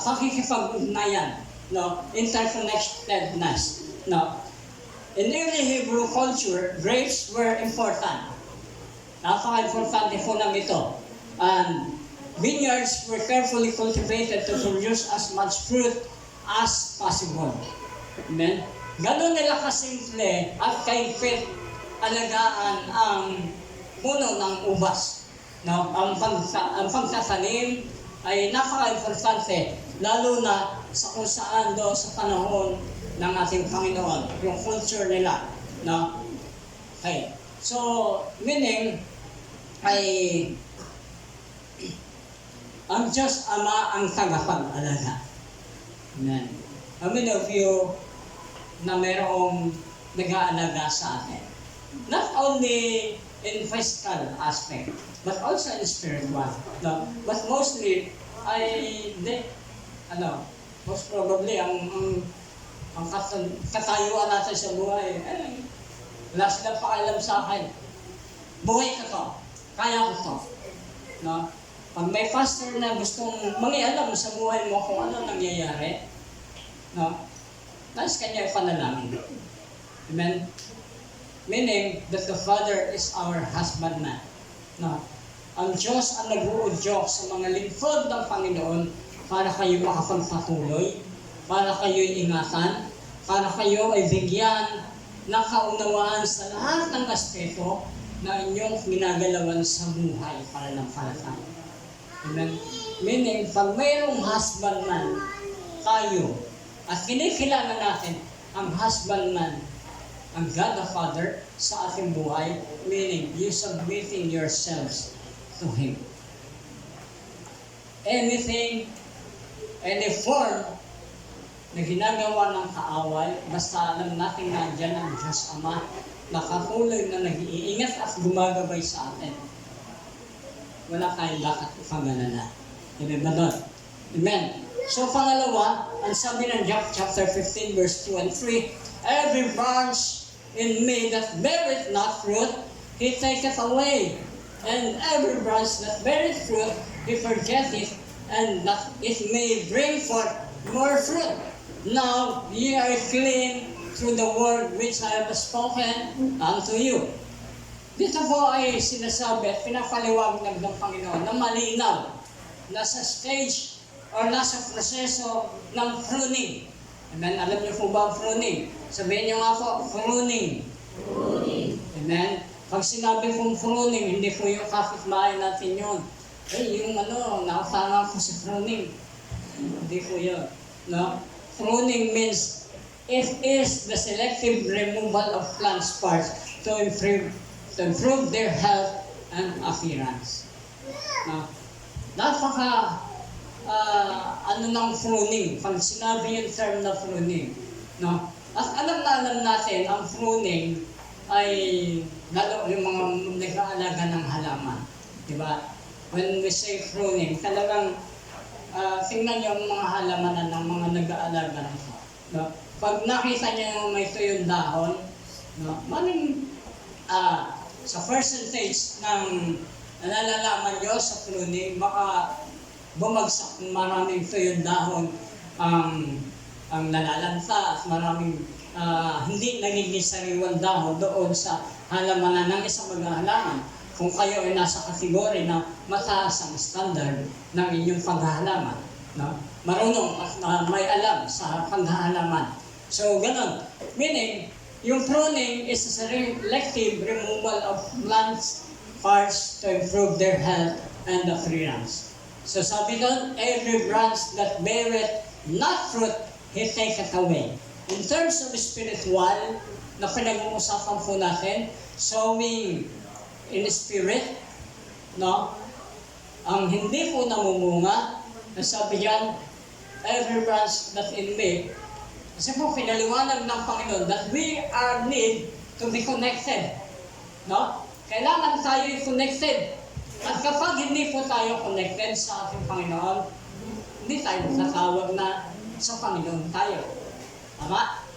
pakikipag-ugnayan, no? Interconnectedness. No? In early Hebrew culture, grapes were important. Napaka-importante po ng ito. And vineyards were carefully cultivated to produce as much fruit as possible. Amen? Ganon nila kasimple at kaigpit alagaan ang puno ng ubas. No? Ang pagtatanim ay napaka-importante, lalo na sa kung saan doon sa panahon ng ating Panginoon, yung culture nila. No? Okay. So, meaning, ay ang Diyos Ama ang tagapag-alaga. Amen. How many of you na mayroong nag-aalaga sa atin? Not only in physical aspect, but also in spiritual. No? But mostly, most probably, ang katayuan natin sa buhay, wala silang pakialam sa akin. Buhay ko to. Kaya ko to. No? Pag may pastor na gustong mangialam sa buhay mo kung ano nangyayari, no? Nais kanya ipanalangin. Amen? Meaning that the Father is our husbandman. No? Ang Diyos ang nag-uudyok sa mga lingkod ng Panginoon para kayo makapagpatuloy, para kayo ingatan, para kayo ay bigyan ng kaunawaan sa lahat ng aspeto na inyong ginagalawan sa buhay para ng palataya. Amen? Meaning, pag mayroong husbandman tayo at kinikilala natin ang husbandman, ang God the Father sa ating buhay, meaning you submitting yourselves to Him. Anything, any form na ginagawa ng kaaway, basta alam natin na dyan ang Diyos Ama, nakatuloy na nag-iingat at gumagabay sa atin. Wala tayong dapat ipangalala. Amen ba doon? Amen. So pangalawa, ang sabi ng John chapter 15 verse 2 and 3, every branch in me that beareth not fruit, He taketh away. And every branch that beareth fruit, He purgeth, and that it may bring forth more fruit. Now ye are clean through the word which I have spoken unto you. Dito po ay sinasabi at pinapaliwanag ng Panginoon na malinaw, nasa stage or nasa proseso ng pruning. Amen? Alam niyo po ba ang pruning? Sabihin niyo nga po, pruning. Amen? Pag sinabi pong pruning, hindi po yung kapitbahay natin yun. Yung nakasama ko si pruning. Hindi po yun. No? Pruning means it is the selective removal of plant parts to improve their health and appearance. No? Napaka ng pruning, pag sinabi yung term na pruning. No? At alam natin, ang pruning ay lalo yung mga nag-aalaga ng halaman. Diba? When we say pruning, talagang tingnan niyo ang mga halamanan ng mga nag-aalaga ng ito. No? Pag nakita niyo may tuyong dahon, no? Maring sa percentage ng nalalaman niyo sa pruning, baka bumagsak ng maraming tuyong dahon ang nalalanta at maraming hindi nagiging sariwang dahon doon sa halamanan ng isang maghahalaman. Kung kayo ay nasa kategori na mataas ang standard ng inyong paghahalaman, no? Marunong at may alam sa paghahalaman. So, ganun. Meaning, yung pruning is a selective removal of plant parts to improve their health and appearance. So, sabi doon, every branch that beareth not fruit, He taketh away. In terms of spiritual, na pinag-uusapan po natin, sowing in spirit, no? Ang hindi po namumunga, nasabi yan, every branch that in me, kasi po pinaliwanag ng Panginoon that we are need to be connected. No? Kailangan tayo connected. At kapag hindi po tayo connected sa ating Panginoon, hindi tayo tatawag na sa Panginoon tayo. Tama?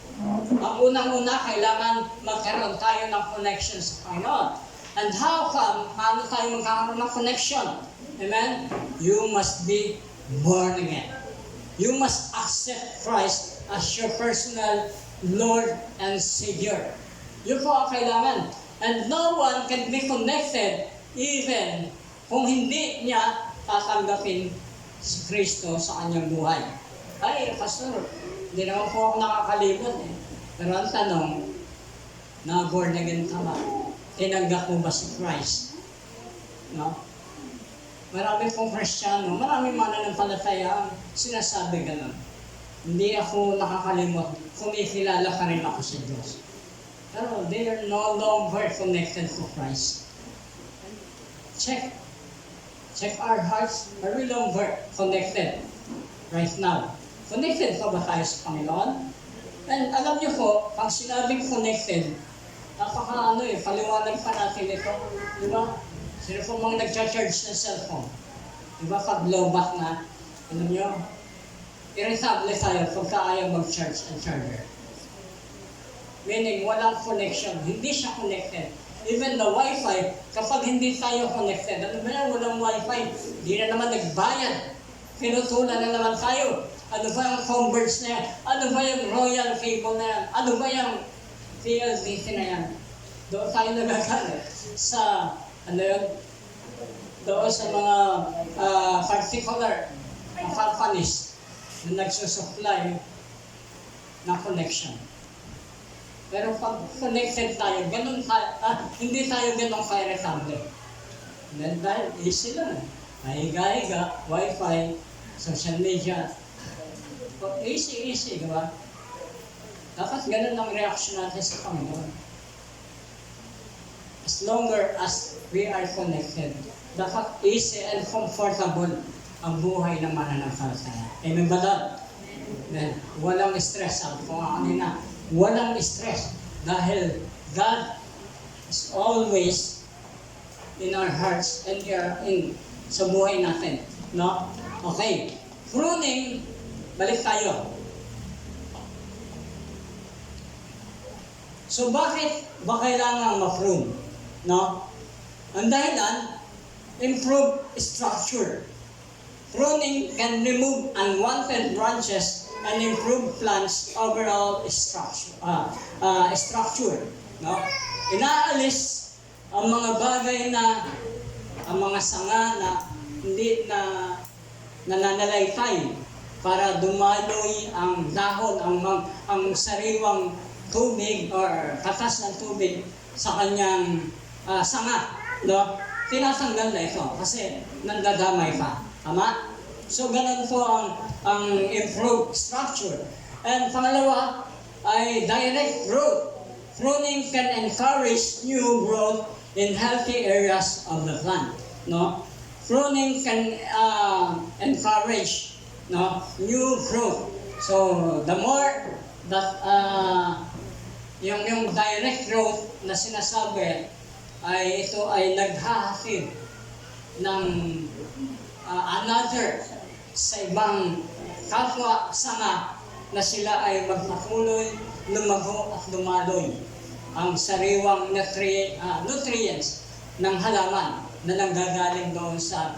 Ang unang-una, kailangan magkaroon tayo ng connection sa Panginoon. And how come, paano tayo magkakaroon ng connection? Amen? You must be born again. You must accept Christ as your personal Lord and Savior. Yun po ang kailangan. And no one can be connected even kung hindi niya tatanggapin si Kristo sa kanyang buhay. Ay, Pastor, hindi naman po ako nakakalimot eh. Pero ang tanong, na-born again ka ba? Tinanggap mo ba si Christ? No? Marami pong Kristiyano, marami mananampalataya ang sinasabi ganun. Hindi ako nakakalimot, kumikilala ka rin ako sa Diyos. Pero they are no longer connected to Christ. Check. Check our hearts. Are we longer connected right now? Connected pa ba tayo sa Panginoon? And alam niyo po, pag sinabing connected, Paliwanag pa natin ito. Di ba? Sino po mga nag-charge ng cellphone? Di ba, pag lowback na, alam nyo, irritable tayo pagka ayaw mag-charge ang charger. Meaning, walang connection. Hindi siya connected. Even the Wi-Fi, kapag hindi tayo connected, ano ba yan? Walang Wi-Fi. Hindi na naman nagbayad. Pinutulan na naman tayo. Ano ba yung Converge na yan? Ano ba yung Royal Cable na yan? Ano ba yung PLDT na yan? Doon tayo nagagalit sa, doon sa mga particular companies na nagsusupply ng connection. Pero pag connected tayo, hindi tayo ganun ka-irritable. Dahil easy lang. Mahiga-higa, Wi-Fi, social media. Easy, di ba? Dapat ganun ang reaction natin sa Panginoon. As longer as we are connected, dapat easy and comfortable ang buhay ng mananampalataya. Amen ba doon? Amen. Walang stress. Sabi ko nga kanina, walang stress. Dahil God is always in our hearts and sa buhay natin. No? Okay. Pruning, balik tayo. So bakit ba kailangan ma-prune? No? Ang dahilan, improve structure. Pruning can remove unwanted branches and improve plants' overall structure. No? Inaalis ang mga bagay na, ang mga sanga na hindi na nananalaytay para dumaloy ang dahon, ang sariwang tubig or katas ng tubig sa kanyang sanga. No? Tinatanggal na ito kasi nandadamay pa. Tama? So, ganun po ang improved structure. And pangalawa ay direct growth. Pruning can encourage new growth in healthy areas of the plant. No? Pruning can encourage new growth. So, the more that yung direct growth na sinasabi ay ito ay naghahatid ng another sa ibang kapwa sanga na sila ay magpatuloy, lumago at lumaloy ang sariwang nutrients ng halaman na nanggagaling doon sa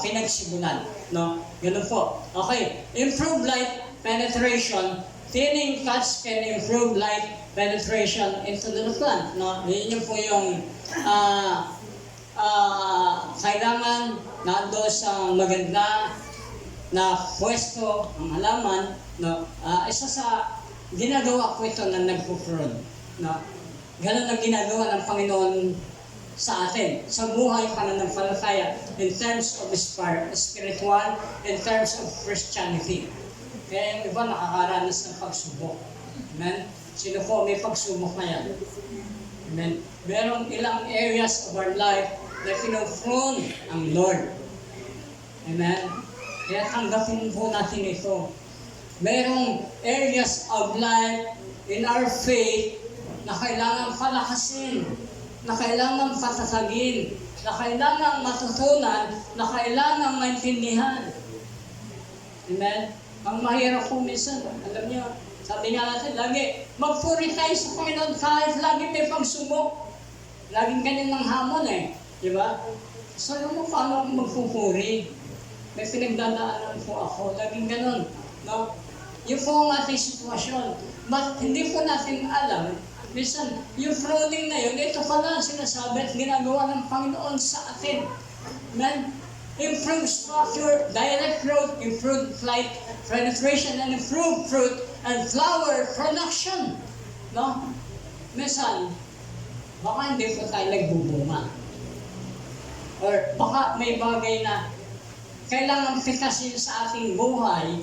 pinagsimulan. No? Ganun po. Okay. Improve light penetration. Thinning cuts can improve light penetration into the plant. No? Yun po yung kailangan nandoon sa maganda na pwesto ang halaman. No? Isa sa ginagawa ko ito na nagpo-prune. No? Ganun ang ginagawa ng Panginoon sa atin, sa buhay pananampalataya, in terms of spiritual, in terms of Christianity. Kaya yung iba nakakaranas ng pagsubok. Amen? Sino po may pagsubok na yan? Amen? Merong ilang areas of our life na pino-prune ang Lord. Amen? Kaya tanggapin po natin ito. Merong areas of life in our faith na kailangan palakasin, na kailangan patatagin, na kailangan matutunan, na kailangan maintindihan. Amen? Ang mahirap po minsan, alam niyo, sabi nga natin, lagi, magpuri tayo sa Panginoon kahit lagi may pagsubok. Laging ganyan ng hamon di ba? So, alam mo paano ako magpupuri? May pinagdadaanan po ako, laging ganun. No? Yun po ang ating sitwasyon. But hindi po natin alam, minsan, yung pruning na yun, ito pala ang sinasabi at ginagawa ng Panginoon sa atin. Amen? Improved structure, direct growth, improved flight penetration, and improved fruit and flower production. No? Minsan, baka hindi po tayo nagbubunga. Or baka may bagay na kailangan pitasin sa ating buhay,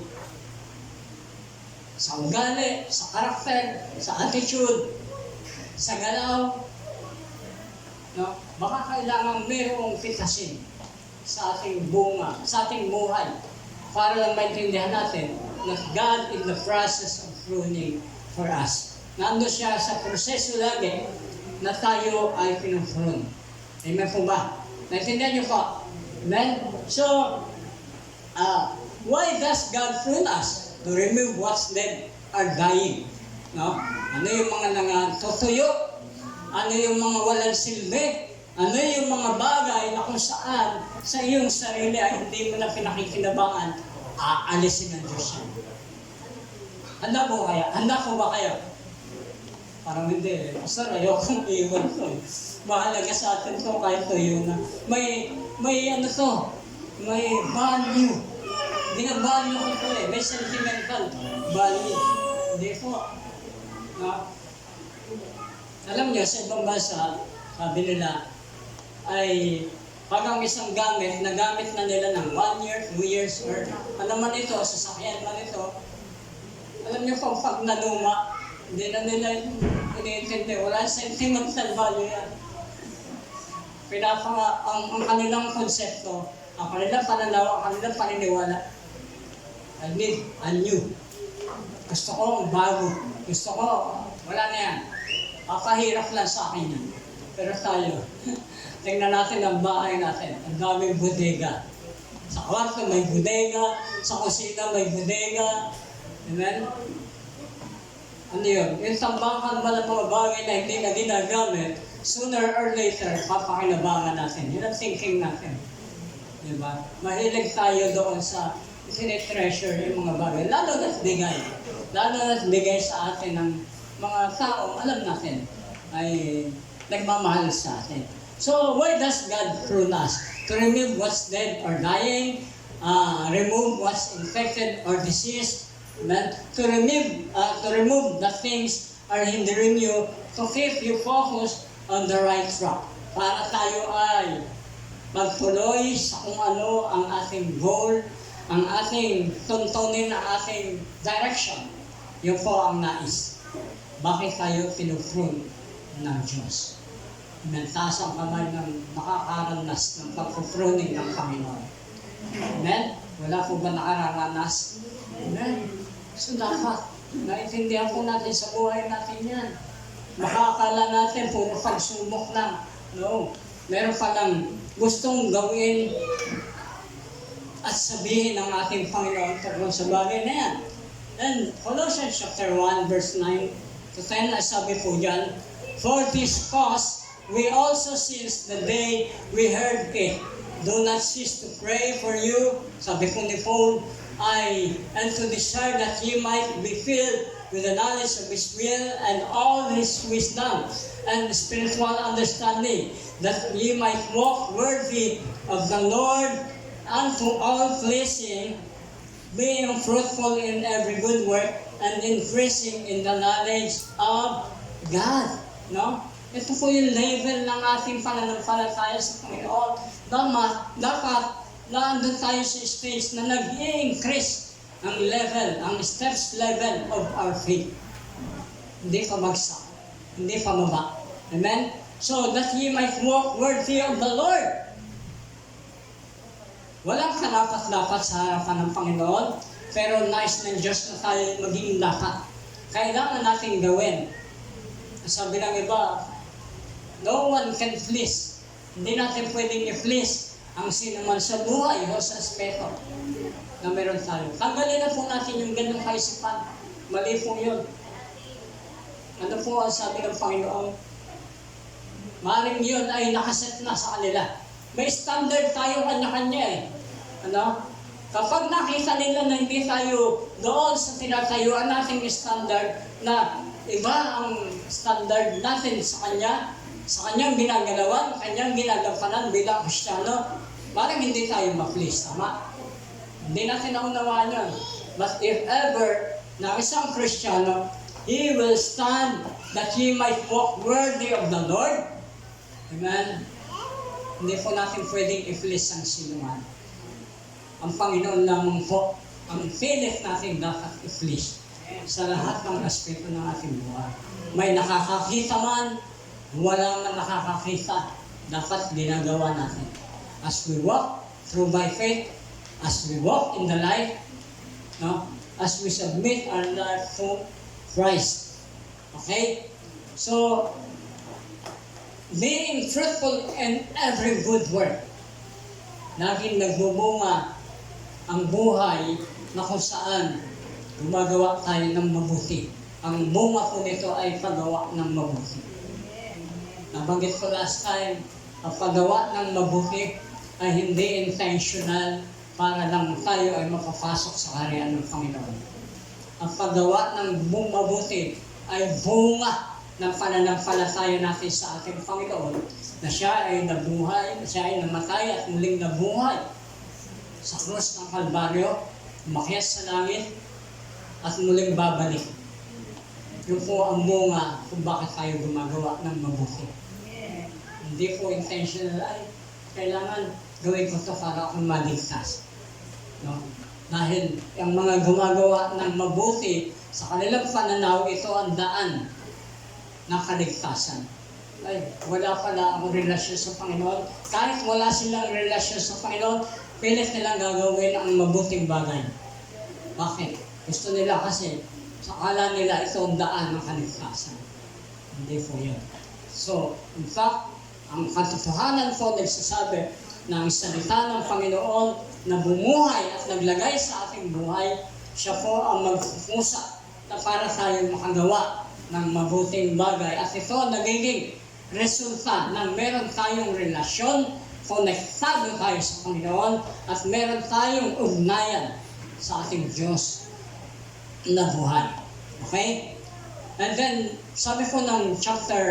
sa ugali, sa karakter, sa attitude, sa galaw. No? Baka kailangan mayroong pitasin sa ating bunga, sa ating buhay, para lang maintindihan natin na God in the process of pruning for us. Nando siya sa proseso lagi na tayo ay pinufrun. Amen po ba? Naintindihan niyo po? Amen? So, why does God prune us? To remove what's dead or dying. No? Ano yung mga nangantutuyo? Ano yung mga walang silbi? Ano yung mga bagay na kung saan sa iyong sarili ay hindi mo na pinakikinabangan, aalisin ng Diyos yan. Handa po kaya? Handa po ba kayo? Parang hindi. Pastor, ayokong iwan ko. Mahalaga sa atin to kahit tuyo na. May ano to, may value. Binavalue ko to eh. May sentimental value. Hindi po. No? Alam niyo, sa ibang bansa, sabi nila, ay pag ang isang gamit, nagamit na nila ng 1 year, 2 years, or ano man ito, sasakyan man ito, alam niyo po, pag nanuma, hindi na nila iniintindi. Wala sentimental value yan. Ang kanilang konsepto, ang kanilang pananaw, ang kanilang paniniwala, I need a new. Gusto ko ang bago. Gusto ko, wala na yan. Papahirap lang sa akin yan. Pero tayo, tingnan natin ang bahay natin. Ang daming bodega. Sa kwarto may bodega, sa kusina may bodega. Amen? Ano yun? Yung tambakan ba ng mga bagay na hindi na ginagamit, sooner or later, papakinabangan natin. Yun ang thinking natin. Diba? Mahilig tayo doon sa tinitreasure yung mga bagay. Lalo na't bigay. Lalo na't bigay sa atin ng mga tao, alam natin, ay nagmamahal sa atin. So, why does God prune us? To remove what's dead or dying, remove what's infected or diseased, to remove the things are hindering you, to keep you focused on the right track. Para tayo ay magtuloy sa kung ano ang ating goal, ang ating tuntunin na ating direction. Yun po ang nais. Bakit tayo pinufrun ng Diyos? Taas ang kamay ng nakakaranas ng pagpupruning ng Panginoon. Amen? Wala po ba nakararanas? Amen? So dapat, naintindihan po natin sa buhay natin yan. Makakala natin, puro pagsubok lang. No. Meron palang gustong gawin at sabihin ng ating Panginoon tungkol sa bagay na yan. And Colossians chapter 1 verse 9 to 10, as sabi po dyan, for this cause, we also since the day we heard it, do not cease to pray for you, sabi po ni Paul, and to desire that ye might be filled with the knowledge of His will and all His wisdom and spiritual understanding, that ye might walk worthy of the Lord unto all pleasing, being fruitful in every good work and increasing in the knowledge of God. No? Ito po yung level ng ating pananampalataya sa Panginoon. Dapat naandun tayo sa stage na nag-i-increase ang level, ang steps level of our faith. Hindi pa bagsak, hindi pa baba. Amen? So that ye might walk worthy of the Lord. Walang karapat-dapat sa harapan ng Panginoon, pero nice ng Diyos na tayo maging dapat. Kailangan natin gawin. Sabi ng iba, no one can please. Hindi natin pwedeng i-please ang sino man sa buhay o sa aspeto na meron tayo. Tanggalin na po natin yung ganong kaisipan. Mali po yun. Ano po ang sabi ng Panginoon? Maring yun ay nakaset na sa kanila. May standard tayo kanya-kanya eh. Ano? Kapag nakita nila na hindi tayo doon sa tinatayuan nating standard, na iba ang standard natin sa kanyang ginagalawan, kanyang ginagampanan bilang Kristiyano, parang hindi tayo ma-please, tama? Hindi natin naunawaan yun. But if ever na isang Kristiyano, he will stand that he might walk worthy of the Lord. Amen? Hindi po natin pwedeng i-please ang sinuman. Ang Panginoon lamang po, ang pilit natin dapat i-please sa lahat ng aspeto ng ating buhay. May nakakakita man, wala man nakakakita, dapat ginagawa natin. As we walk through by faith, as we walk in the light, no? As we submit our life to Christ. Okay? So, being fruitful in every good work. Laging nagbubunga ang buhay na kung saan gumagawa tayo ng mabuti. Ang bunga po nito ay paggawa ng mabuti. Nabanggit ko last time, ang paggawa ng mabuti ay hindi intentional para lang tayo ay mapapasok sa kaharian ng Panginoon. Ang paggawa ng mabuti ay bunga ng pananampalataya natin sa ating Panginoon na siya ay nabuhay, na siya ay namatay at muling nabuhay sa krus ng Kalbaryo, umakyat sa langit at muling babalik. Yun po ang bunga kung bakit tayo gumagawa ng mabuti. Hindi po intentional ay kailangan gawin ko ito para akong maligtas. No? Dahil ang mga gumagawa ng mabuti, sa kanilang pananaw, ito ang daan ng kaligtasan. Ay, wala pala akong relasyon sa Panginoon. Kahit wala silang relasyon sa Panginoon, pilit nilang gagawin ang mabuting bagay. Bakit? Gusto nila kasi, sa akala nila ito ang daan ng kaligtasan. Hindi po yun. So, in fact, ang katotohanan po nagsasabi na ang salita ng Panginoon na bumuhay at naglagay sa ating buhay, siya po ang magpupusa na para tayo makagawa ng mabuting bagay. At ito nagiging resulta ng meron tayong relasyon, konektado tayo sa Panginoon, at meron tayong ugnayan sa ating Diyos na buhay. Okay? And then, sabi po ng chapter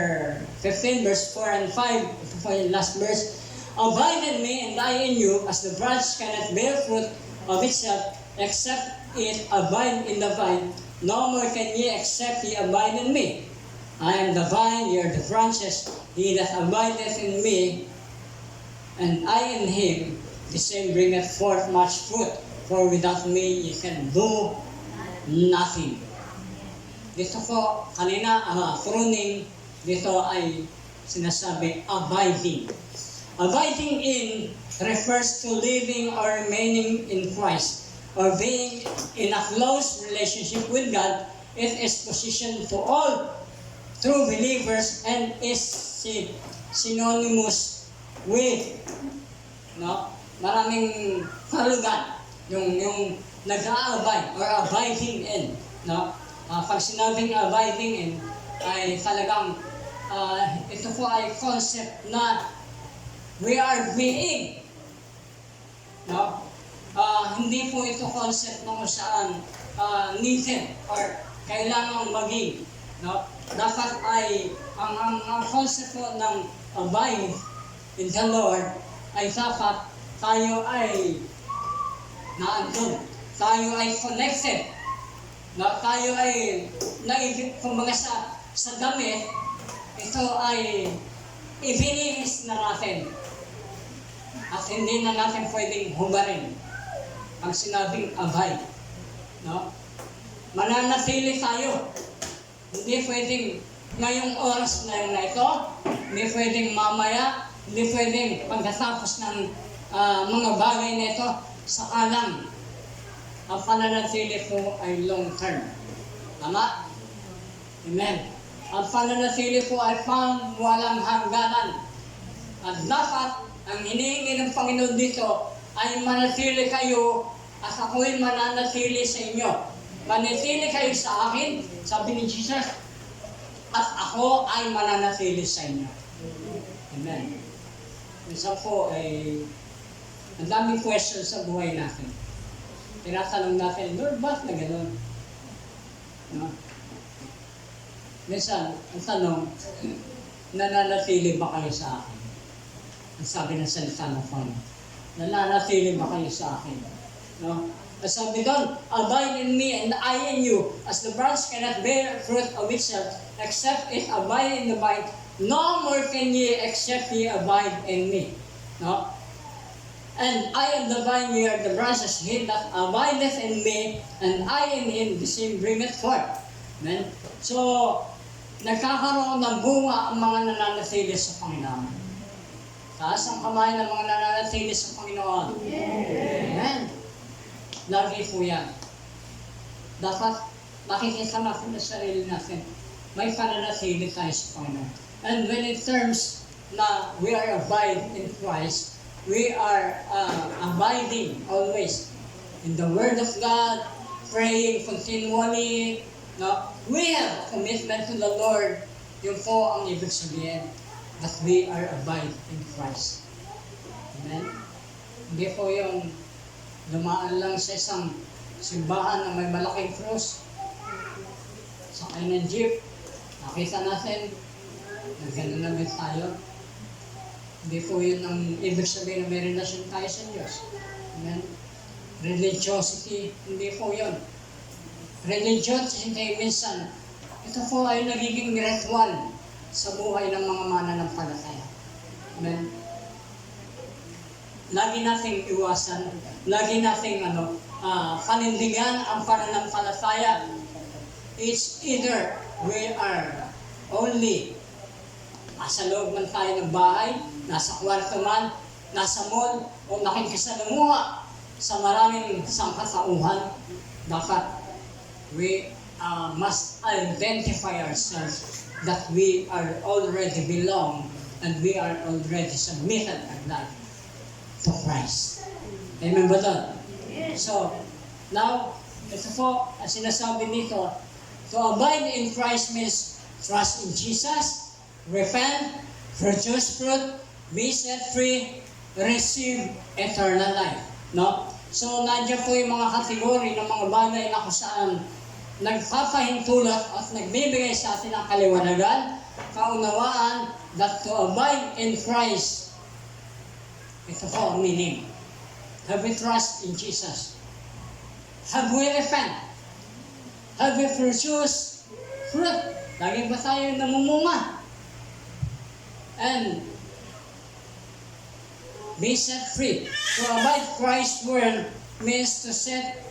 15, verse 4 and 5, ito po yung last verse, Abide in me and I in you, as the branch cannot bear fruit of itself, except it abide in the vine, no more can ye except ye abide in me. I am the vine, ye are the branches, he that abideth in me, and I in him, the same bringeth forth much fruit, for without me ye can do nothing. Dito po, kanina, pruning, dito ay sinasabi, abiding. Abiding in refers to living or remaining in Christ, or being in a close relationship with God. It is positioned to all true believers and is synonymous with, no? Maraming kalugan, yung nag-aabide or abiding in, no? Pag sinabing abiding in, ay talagang ito po ay concept na we are being, no? Hindi po ito concept na kung saan needed or kailangang maging, no? Dapat ay ang concept po ng abide in the Lord ay dapat tayo ay naandun, tayo ay connected, na tayo ay naibig, kumbaga sa damit, ito ay ibinihis na natin at hindi na natin pwedeng hubarin ang sinabing abide, no? Mananatili tayo. Hindi pwedeng ngayong oras na yun na ito, hindi pwedeng mamaya, hindi pwedeng pagkatapos ng mga bagay na ito, saka lang. Ang pananatili po ay long term. Tama? Amen. Ang pananatili po ay pang walang hangganan. At dapat, ang hinihingi ng Panginoon dito ay manatili kayo at ako'y mananatili sa inyo. Manatili kayo sa akin, sabi ni Jesus, at ako ay mananatili sa inyo. Amen. Minsan po ay ang daming questions sa buhay natin. Tinatanong natin, Lord, ba't na gano'n? No? Minsan, ang tanong, nananatili ba kayo sa akin? Ang sabi ng salita ng Panginoon, nananatili ba kayo sa akin? No? Ang sabi doon, abide in me and I in you, as the branch cannot bear fruit of itself, except it abide in the vine, no more can ye except ye abide in me. No? And I am the vine, ye are the branches, he that abideth in me, and I in him, the same bringeth forth. Amen? So, nagkakaroon ng bunga ang mga nananatili sa Panginoon. Taas ang kamay ng mga nananatili sa Panginoon. Amen? Lagi po yan. Dapat makikita natin sa sarili natin, may pananatili tayo sa Panginoon. And when in terms na we are abide in Christ, we are abiding always in the Word of God, praying continually, no? We have commitment to the Lord. Yun po ang ibig sabihin, that we are abide in Christ. Amen? Hindi po yung dumaan lang sa isang simbahan na may malaking cross, sakay ng jeep, nakita natin, nagano na tayo. Hindi po yun ang ibig sabihin na may relasyon tayo sa Diyos. Amen? Religiosity, hindi po yun. Religiosity minsan, ito po ay nagiging ritual sa buhay ng mga mananampalataya. Amen? Lagi nating iwasan, lagi nating panindigan ang pananampalataya. It's either we are only nasa loob man tayo ng bahay, nasa kwarto man, nasa mall, o nakikisalamuha sa maraming sangkatauhan. Dapat we must identify ourselves that we are already belong and we are already submitted our life to Christ. Amen ba doon? So, now, ito po, ang sinasabi dito, to abide in Christ means trust in Jesus, repent, produce fruit, be set free, receive eternal life. No? So, nandiyan po yung mga kategori ng mga bagay na kung saan nagpapahintulot at nagbibigay sa atin ng kaliwanagan, kaunawaan, that to abide in Christ. Ito po ang meaning. Have we trust in Jesus? Have we repent? Have we produce fruit? Lagi ba tayo namumunga? And be set free. To abide Christ's word means to set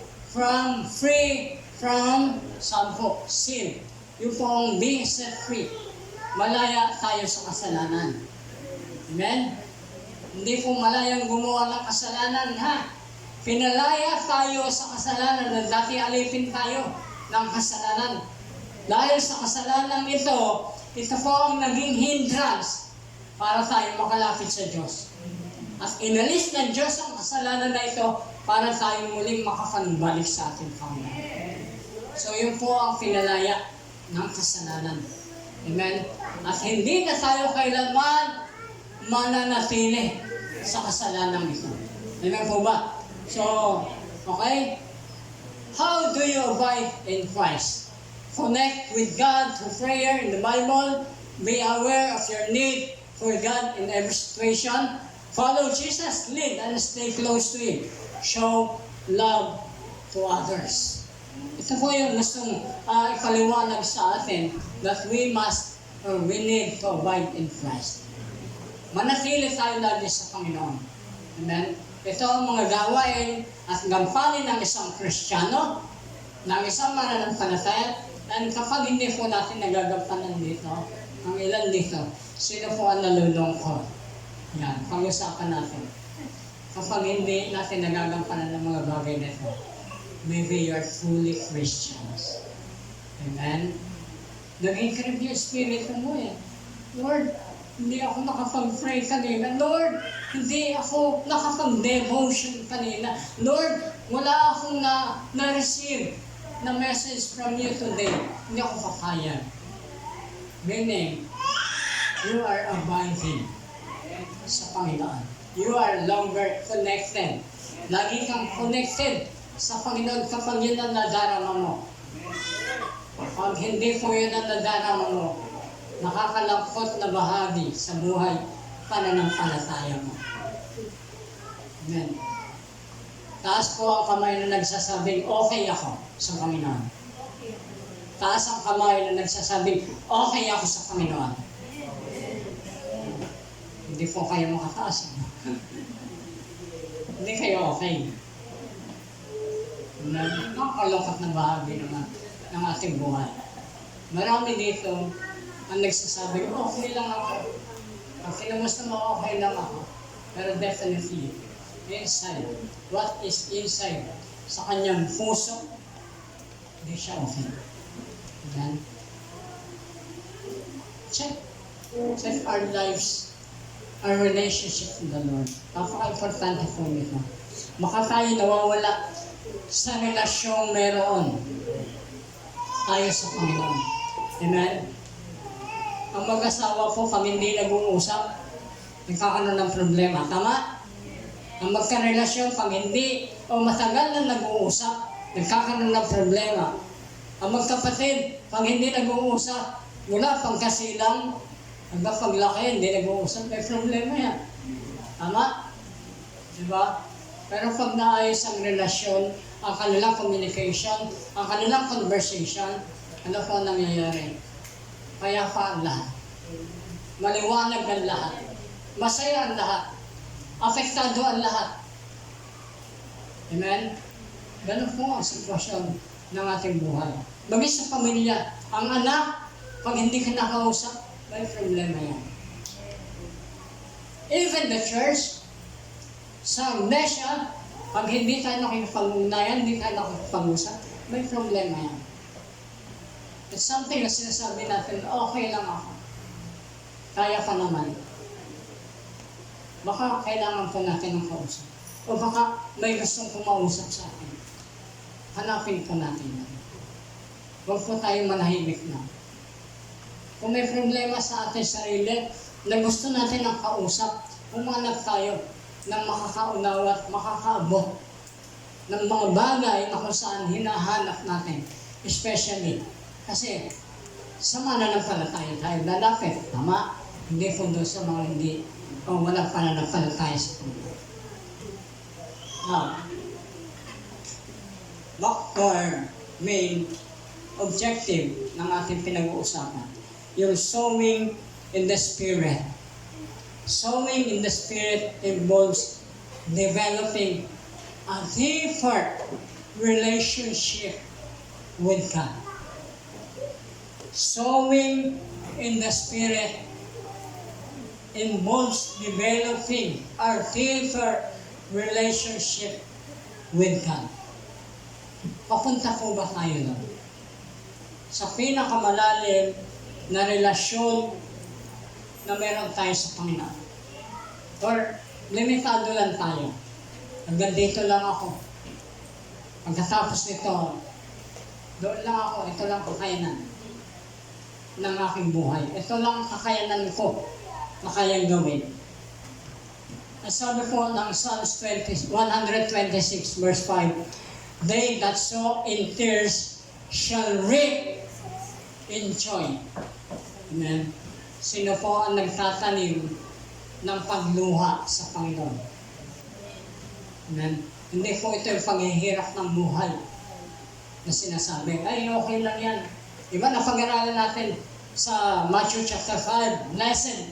free from sampo, sin. Yung pong being set free. Malaya tayo sa kasalanan. Amen? Hindi po malayang gumawa ng kasalanan, ha? Pinalaya tayo sa kasalanan na dati alipin tayo ng kasalanan. Dahil sa kasalanan ito po ang naging hindrance para tayo makalapit sa Diyos. At inalis ng Diyos ang kasalanan na ito para tayo muling makapanbalik sa ating Panginoon. So yun po ang pinalaya ng kasalanan. Amen? At hindi na tayo kailanman mananatili sa kasalanan ito. Amen po ba? So, okay? How do you abide in Christ? Connect with God through prayer in the Bible. Be aware of your need for God in every situation. Follow Jesus, lead, and stay close to Him. Show love to others. Ito po yung gustong ipaliwanag sa atin that we need to abide in Christ. Manatili tayo lagi sa Panginoon. Amen? Ito ang mga gawain at gampanin ng isang Kristiyano, ng isang mananampalataya, and kapag hindi po natin nagagampanan dito, ang ilan dito, sino po ang nalulungkot? Yan, pag-usapan natin. Kapag hindi natin nagagampanan ng mga bagay na ito, maybe you are truly Christians. Amen? Nag-increase yung spirit mo eh. Lord, hindi ako nakapag-pray kanina. Lord, hindi ako nakapag-devotion kanina. Lord, wala akong na-receive na message from you today. Hindi ako papayag. Meaning, you are abiding sa Panginoon. You are longer connected. Lagi kang connected sa Panginoon kapag yun ang nadarama mo. Pag hindi po yun ang nadarama mo, nakakalangkot na bahagi sa buhay pananampalataya mo. Amen. Taas po ang kamay na nagsasabing, okay ako sa Panginoon. Taas ang kamay na nagsasabing, okay ako sa Panginoon. Hindi po kayo makataas. Hindi kayo okay. Nakakalungkot na bahagi naman ng ating buhay. Marami dito ang nagsasabi, okay lang ako. Pag kinamusta mo, okay lang ako. Pero definitely, inside, what is inside sa kanyang puso, hindi siya okay. Amen? Check our lives our relationship with the Lord. Napaka-importante po nito. Baka tayo nawawala sa relasyong meron tayo sa Panginoon. Amen? Ang mag-asawa po, pag hindi nag-uusap, nagkakaroon ng problema. Tama? Ang magkarelasyon, pag hindi o matagal na nag-uusap, nagkakaroon ng problema. Ang magkapatid, pag hindi nag-uusap, mula pagkasilang, hanggang paglaki, hindi nag-uusap, may problema yan. Tama? Diba? Pero pag naayos ang relasyon, ang kanilang communication, ang kanilang conversation, ano po ang nangyayari? Kaya pa ang lahat. Maliwanag ang lahat. Masaya ang lahat. Apektado ang lahat. Amen? Ganun po ang sitwasyon ng ating buhay. Maging sa pamilya, ang anak, pag hindi ka nakausap, may problema yan. Even the church, sa mesya, pag hindi tayo nakikipag-ugnayan, hindi tayo nakikipag-usap, may problema yan. It's something na sinasabi natin, okay lang ako. Kaya pa naman. Baka kailangan pa natin ng kausap. O baka may gustong kumausap sa atin. Hanapin po natin yan. Huwag po tayong manahimik na. Kung may problema sa ating sarili, na gusto natin ng kausap, umanap tayo ng makakaunawa at makakaabot ng mga bagay na kung saan hinahanap natin. Especially, kasi sa mananampalataya tayo lalapit. Tama? Hindi po doon sa mga hindi o walang pananampalataya sa Panginoon. Now, back to our main objective ng ating pinag-uusapan. Yung sowing in the Spirit. Sowing in the Spirit involves developing a deeper relationship with God. Sowing in the Spirit involves developing a deeper relationship with God. Papunta po ba tayo doon? Sa pinakamalalim na relasyon na meron tayo sa Panginoon. Or limitado lang tayo. Hanggang dito lang ako. Pagkatapos nito, doon lang ako. Ito lang kakayanan ng aking buhay. Ito lang kakayanan ko na kayang gawin. Ang sabi po ng Psalms 126 verse 5, they that sow in tears shall reap in joy. Amen. Sino po ang nagtatanim ng pagluha sa Panginoon? Amen. Hindi po ito yung paghihirap ng buhay na sinasabi, ay okay lang yan. Diba napag-aralan natin sa Matthew chapter 5, blessed,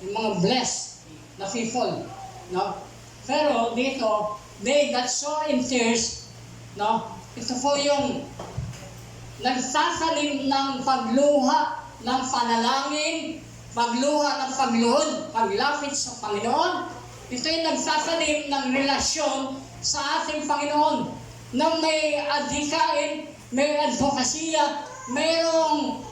yung mga blessed na people, no? Pero dito, they that sow in tears, no? Ito po yung nagtatanim ng pagluha ng panalangin, pagluha ng pagluhod, paglapit sa Panginoon. Ito yung nagtatanim ng relasyon sa ating Panginoon na may adhikain, may advokasya, mayroong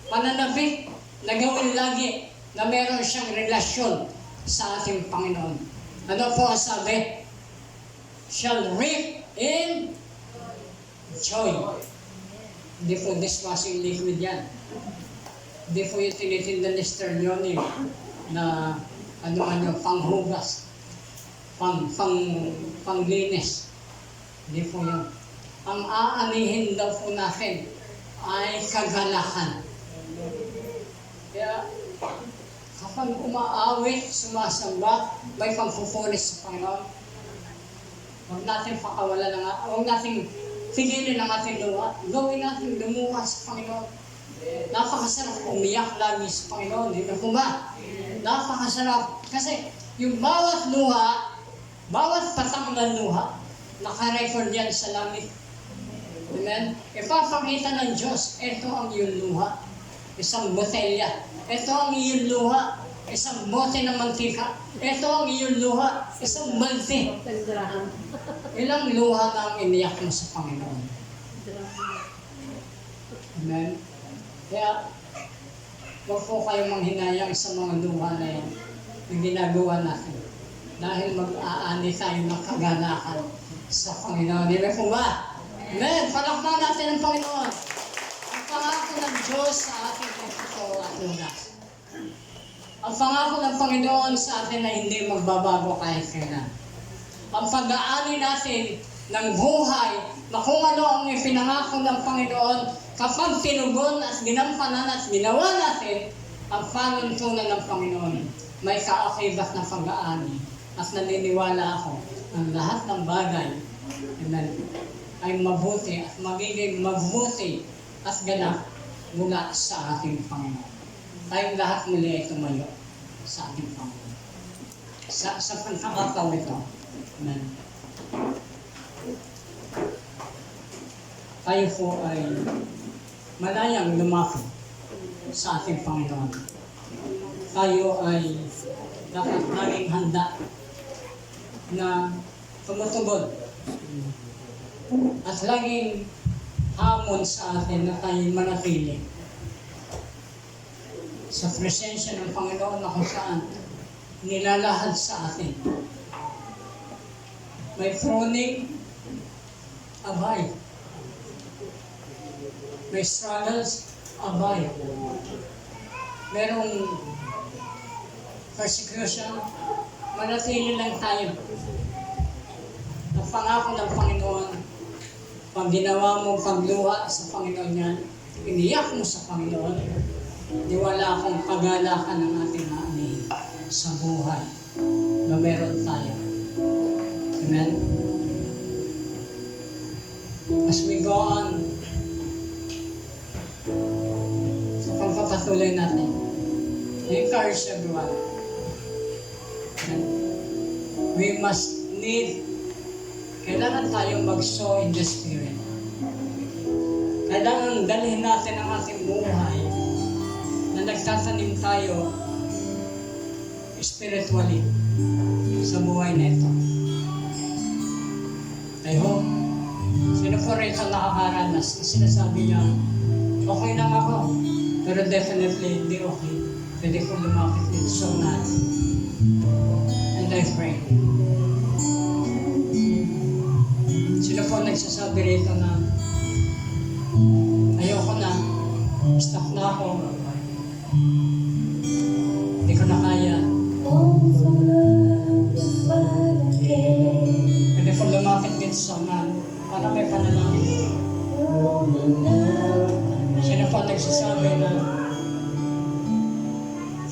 pananabik na gawin lagi na mayroon siyang relasyon sa ating Panginoon. Ano po ang sabi? Shall reap in joy. Hindi po dishwashing liquid yan. Hindi po yung tinitinda ni Sterlioni na panghugas, panglinis. Hindi po yun. Ang aanihin daw po natin ay kagalakan. Kaya, kapag umaawit, sumasamba, may pagpupulis sa Panginoon, huwag natin pakawalan huwag natin tigilin ang ating luha. Gawin natin lumuha sa Panginoon. Napakasarap umiyak lagi sa Panginoon. Hindi na po ba? Napakasarap. Kasi yung bawat luha, bawat patang ng luha, naka-record yan sa langit. Amen? Ipapakita ng Diyos, ito ang iyong luha. Isang botelya. Ito ang iyong luha. Isang bote ng mantika. Ito ang iyong luha. Isang balde. Ilang luha na ang iniyak mo sa Panginoon. Amen? Kaya, huwag po kayong manghinayang sa mga luha na yan na ginagawa natin. Dahil mag-aani tayo ng kaganahan sa Panginoon. Hindi po ba? Amen! Palakpakan natin ang Panginoon. Ang pangako ng Diyos sa ating pagtotoo at lunas. Ang pangako ng Panginoon sa atin na hindi magbabago kahit kailan. Ang pag-aani natin ng buhay na kung ano ang ipinangako ng Panginoon kapag tinugon at ginampanan at ginawa natin ang panuntunan ng Panginoon. May kaakibat na pag-aani at naniniwala ako ang lahat ng bagay, amen, ay mabuti at magiging mabuti at ganap mula sa ating Panginoon. Tayong lahat muli ay tumayo sa ating Panginoon. Sa pagkakataon ito, amen. Tayo po ay malayang lumapit sa ating Panginoon. Tayo ay dapat laging handa na tumutugod at laging hamon sa atin na tayo manatili sa presensya ng Panginoon na kung saan nilalahad sa atin. May pruning, abay. May struggles, abay. Merong persecution, manatili lang tayo. Ang pangako ng Panginoon, pag ginawa mo pagluha sa Panginoon yan, iniyak mo sa Panginoon, niwala akong pagalakan ng ating aanihin sa buhay na meron tayo. Amen? As we go on sa pagpapatuloy natin, I encourage everyone. Amen? We must kailangan tayong mag-sow in the Spirit. Kailangan dalhin natin ang ating buhay na nagtatanim tayo spiritually sa buhay na ito. I hope, sino po rin sa nakakaranas, sinasabi niya, okay lang ako, pero definitely hindi okay. Pwede ko lumapit din, so not. And I pray. Sino po nagsasabi rito na ayoko na, stuck na ako, hindi ko na kaya. Pwede po lumapit din sa man para may panalangin. Sino po nagsasabi na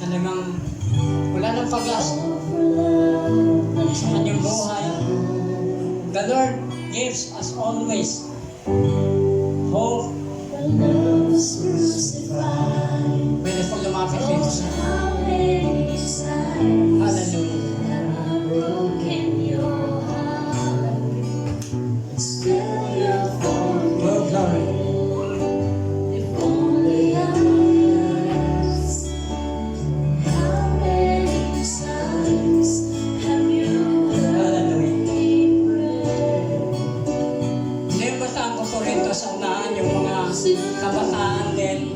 talagang wala nang pag-asa sa kanyang buhay. The Lord gives us always hope. Pwede po lumapit dito sa Hallelujah. Oh, glory. Kabataan din,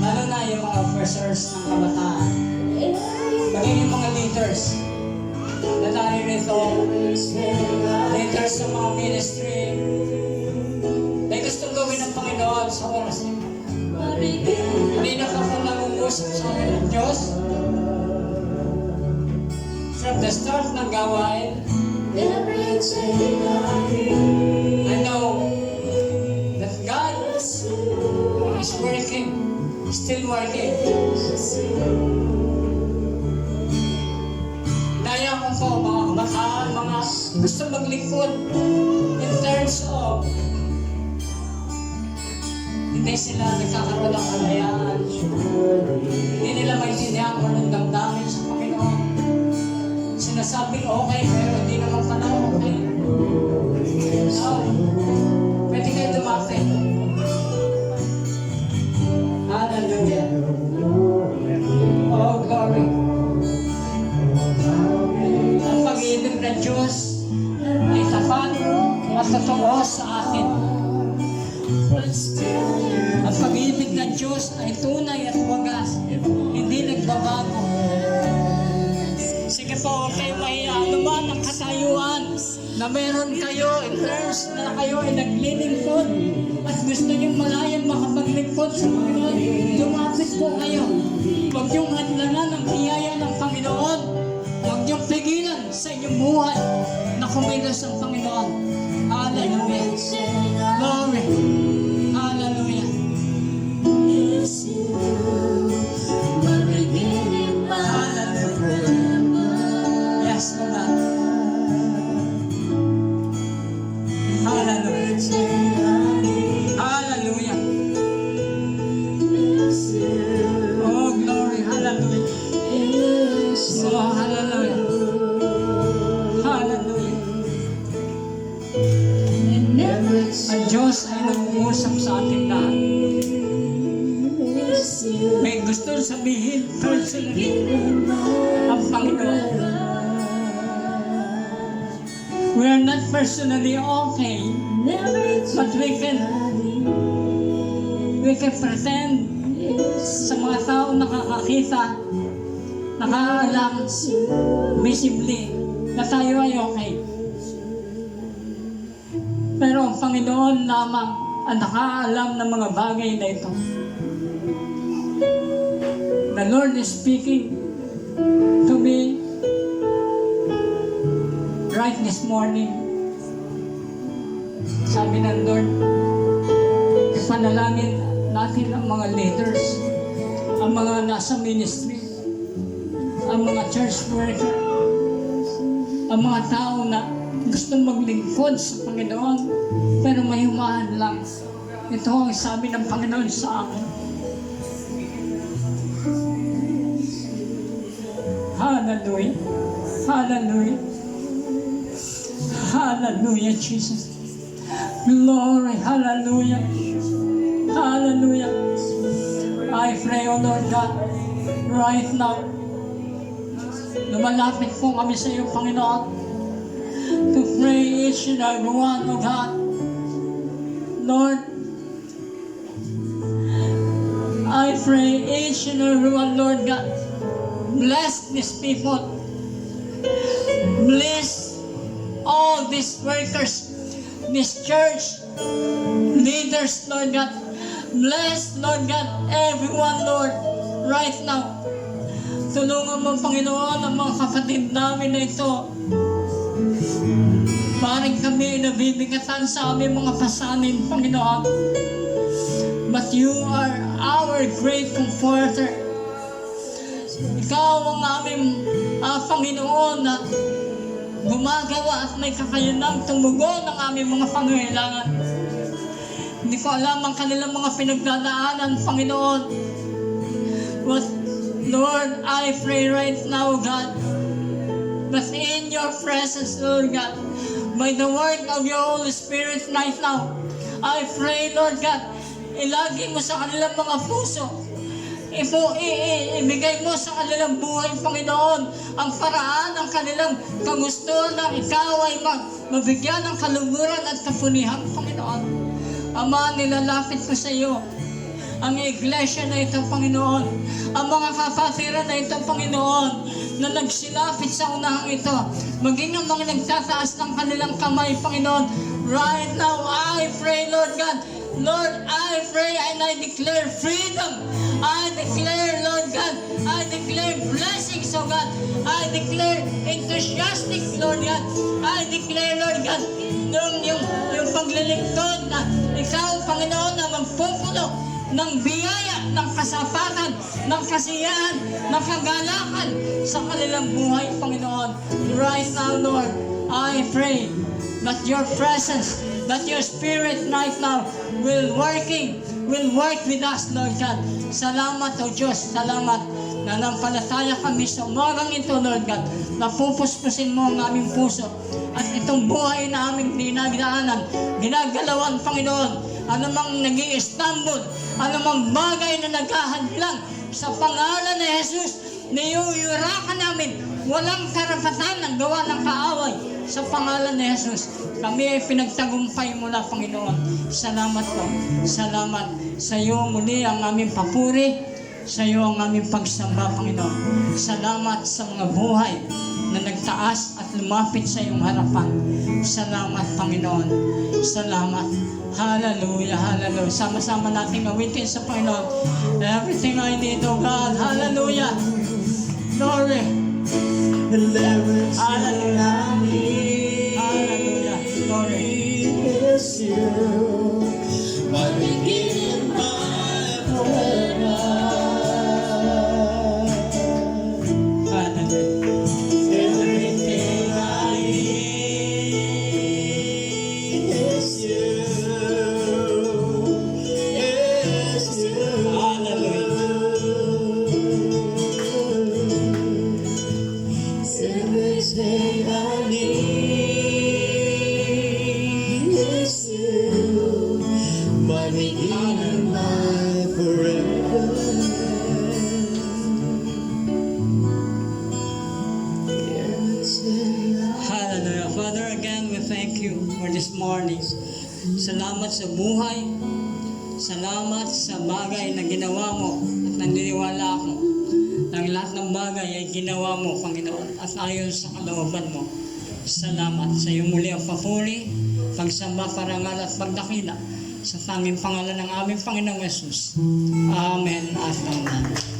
lalo na yung mga officers ng kabataan, magiging mga leaders na naririto, leaders sa mga ministry, may gustong gawin ng Panginoon sa oras niyo. Hindi na ka po nangungusap sa akin ng Diyos. From the start ng gawain, I know that God is working, still working. Daya ko po mga kabataan, mga gusto maglingkod in terms of hindi sila nagkakaroon ng kalayaan. Hindi nila maintindihan kung anong damdamin sa Panginoon. Sinasabing okay, pero hindi naman pala okay. Now, pwede kayo lumapit. Hallelujah. Oh, glory. Ang pag-ibig ng Diyos ay tapat at totoo sa atin. Ang pag-ibig ng Diyos ay tunay at wagas. na meron kayo in terms na kayo ay naglilingkod at gusto niyong malayang makapaglingkod sa Panginoon, lumapit po kayo. Huwag niyong hadlangan ang biyaya ng Panginoon. Huwag niyong pigilan sa inyong buhay na kumilos ang Panginoon. Hallelujah. Glory. Hallelujah. Yes, Lord. Hallelujah. Hallelujah. Oh, glory. Hallelujah. Oh, hallelujah. Hallelujah. Ang Diyos ay nag-uusap sa ating lahat. May gusto sabihin personally ang Panginoon. We are not personally okay, but we can pretend sa mga tao nakakakita, nakaalam visibly na tayo ay okay. Pero ang Panginoon lamang ang nakaalam ng mga bagay na ito. The Lord is speaking to me right this morning. Sabi ng Lord, ipanalangin natin ang mga leaders, ang mga nasa ministry, ang mga church worker, ang mga tao na gustong maglingkod sa Panginoon, pero may humahan lang. Ito ang sabi ng Panginoon sa akin. Hallelujah. Hallelujah. Hallelujah, Jesus. Glory. Hallelujah. Hallelujah. I pray, O Lord God, right now, lumalapit po kami sa iyo, Panginoon, to pray each and every one, O God. Lord, I pray each and every one, Lord God, bless these people. Bless all these workers, this church, leaders, Lord God. Bless, Lord God, everyone, Lord, right now. Tulungan mo, Panginoon, ang mga kapatid namin na ito. Parang kami nabibigatan sa aming mga pasanin, Panginoon. But you are our great comforter. Ikaw ang aming Panginoon na gumagawa at may kakayanang tumugon ng aming mga pangailangan. Hindi ko alam ang kanilang mga pinagdadaanan, Panginoon. But Lord, I pray right now, God, that in your presence, Lord God, by the work of your Holy Spirit right now, I pray, Lord God, ilagi mo sa kanilang mga puso, ibigay mo sa kanilang buhay, Panginoon, ang paraan ng kanilang kagustuhan na ikaw ay mabigyan ng kaluguran at kapunihan, Panginoon. Ama, nilalapit ko sa iyo ang iglesia na ito, Panginoon, ang mga kapatiran na ito, Panginoon, na nagsilapit sa unahang ito, maging ang mga nagtataas ng kanilang kamay, Panginoon. Right now, I pray, Lord God, Lord, I pray and I declare freedom. I declare, Lord God, I declare blessings, oh God. I declare enthusiastic, Lord God. I declare, Lord God, yung paglilingkod na ikaw, Panginoon, na magpupulo ng biyaya, ng kasapatan, ng kasiyahan, ng kagalakan sa kanilang buhay, Panginoon. Right now, Lord, I pray that your presence, that your Spirit right now will work with us, Lord God. Salamat, O Diyos, salamat. Nanampalataya kami sa umagang ito, Lord God. Napupuspusin mo ang aming puso. At itong buhay na aming dinagdaanan, ginagalawan, Panginoon, anumang nag-i-stumble, anumang bagay na naghahadlang, sa pangalan ni Jesus, niyuyurakan namin, walang karapatan ang gawa ng kaaway. Sa pangalan ni Jesus, kami ay pinagtagumpay mula, Panginoon. Salamat po. Salamat sa iyo muli ang aming papuri, Sa iyo ang aming pagsamba, Panginoon. Salamat sa mga buhay na nagtaas at lumapit sa iyong harapan. Salamat, Panginoon. Salamat. Hallelujah, hallelujah. Sama-sama natin awitin sa Panginoon. Everything I need, oh God. Hallelujah. Glory. Hallelujah. Hallelujah. Glory. Is you, my beginning, my forever. Hallelujah. Everything I need is you, is you. Everything I need is you, my beginning, my forever. Everything I Hallelujah. Father, again, we thank you for this morning. Salamat sa buhay. Salamat sa bagay na ginawa mo at naniniwala ako na ang lahat ng bagay ay ginawa mo, Panginoon, at ayon sa kalooban mo. Salamat sa iyong muli ang papuri, pagsamba, parangal at pagdakila sa tanging pangalan ng aming Panginoong Yesus. Amen at amen.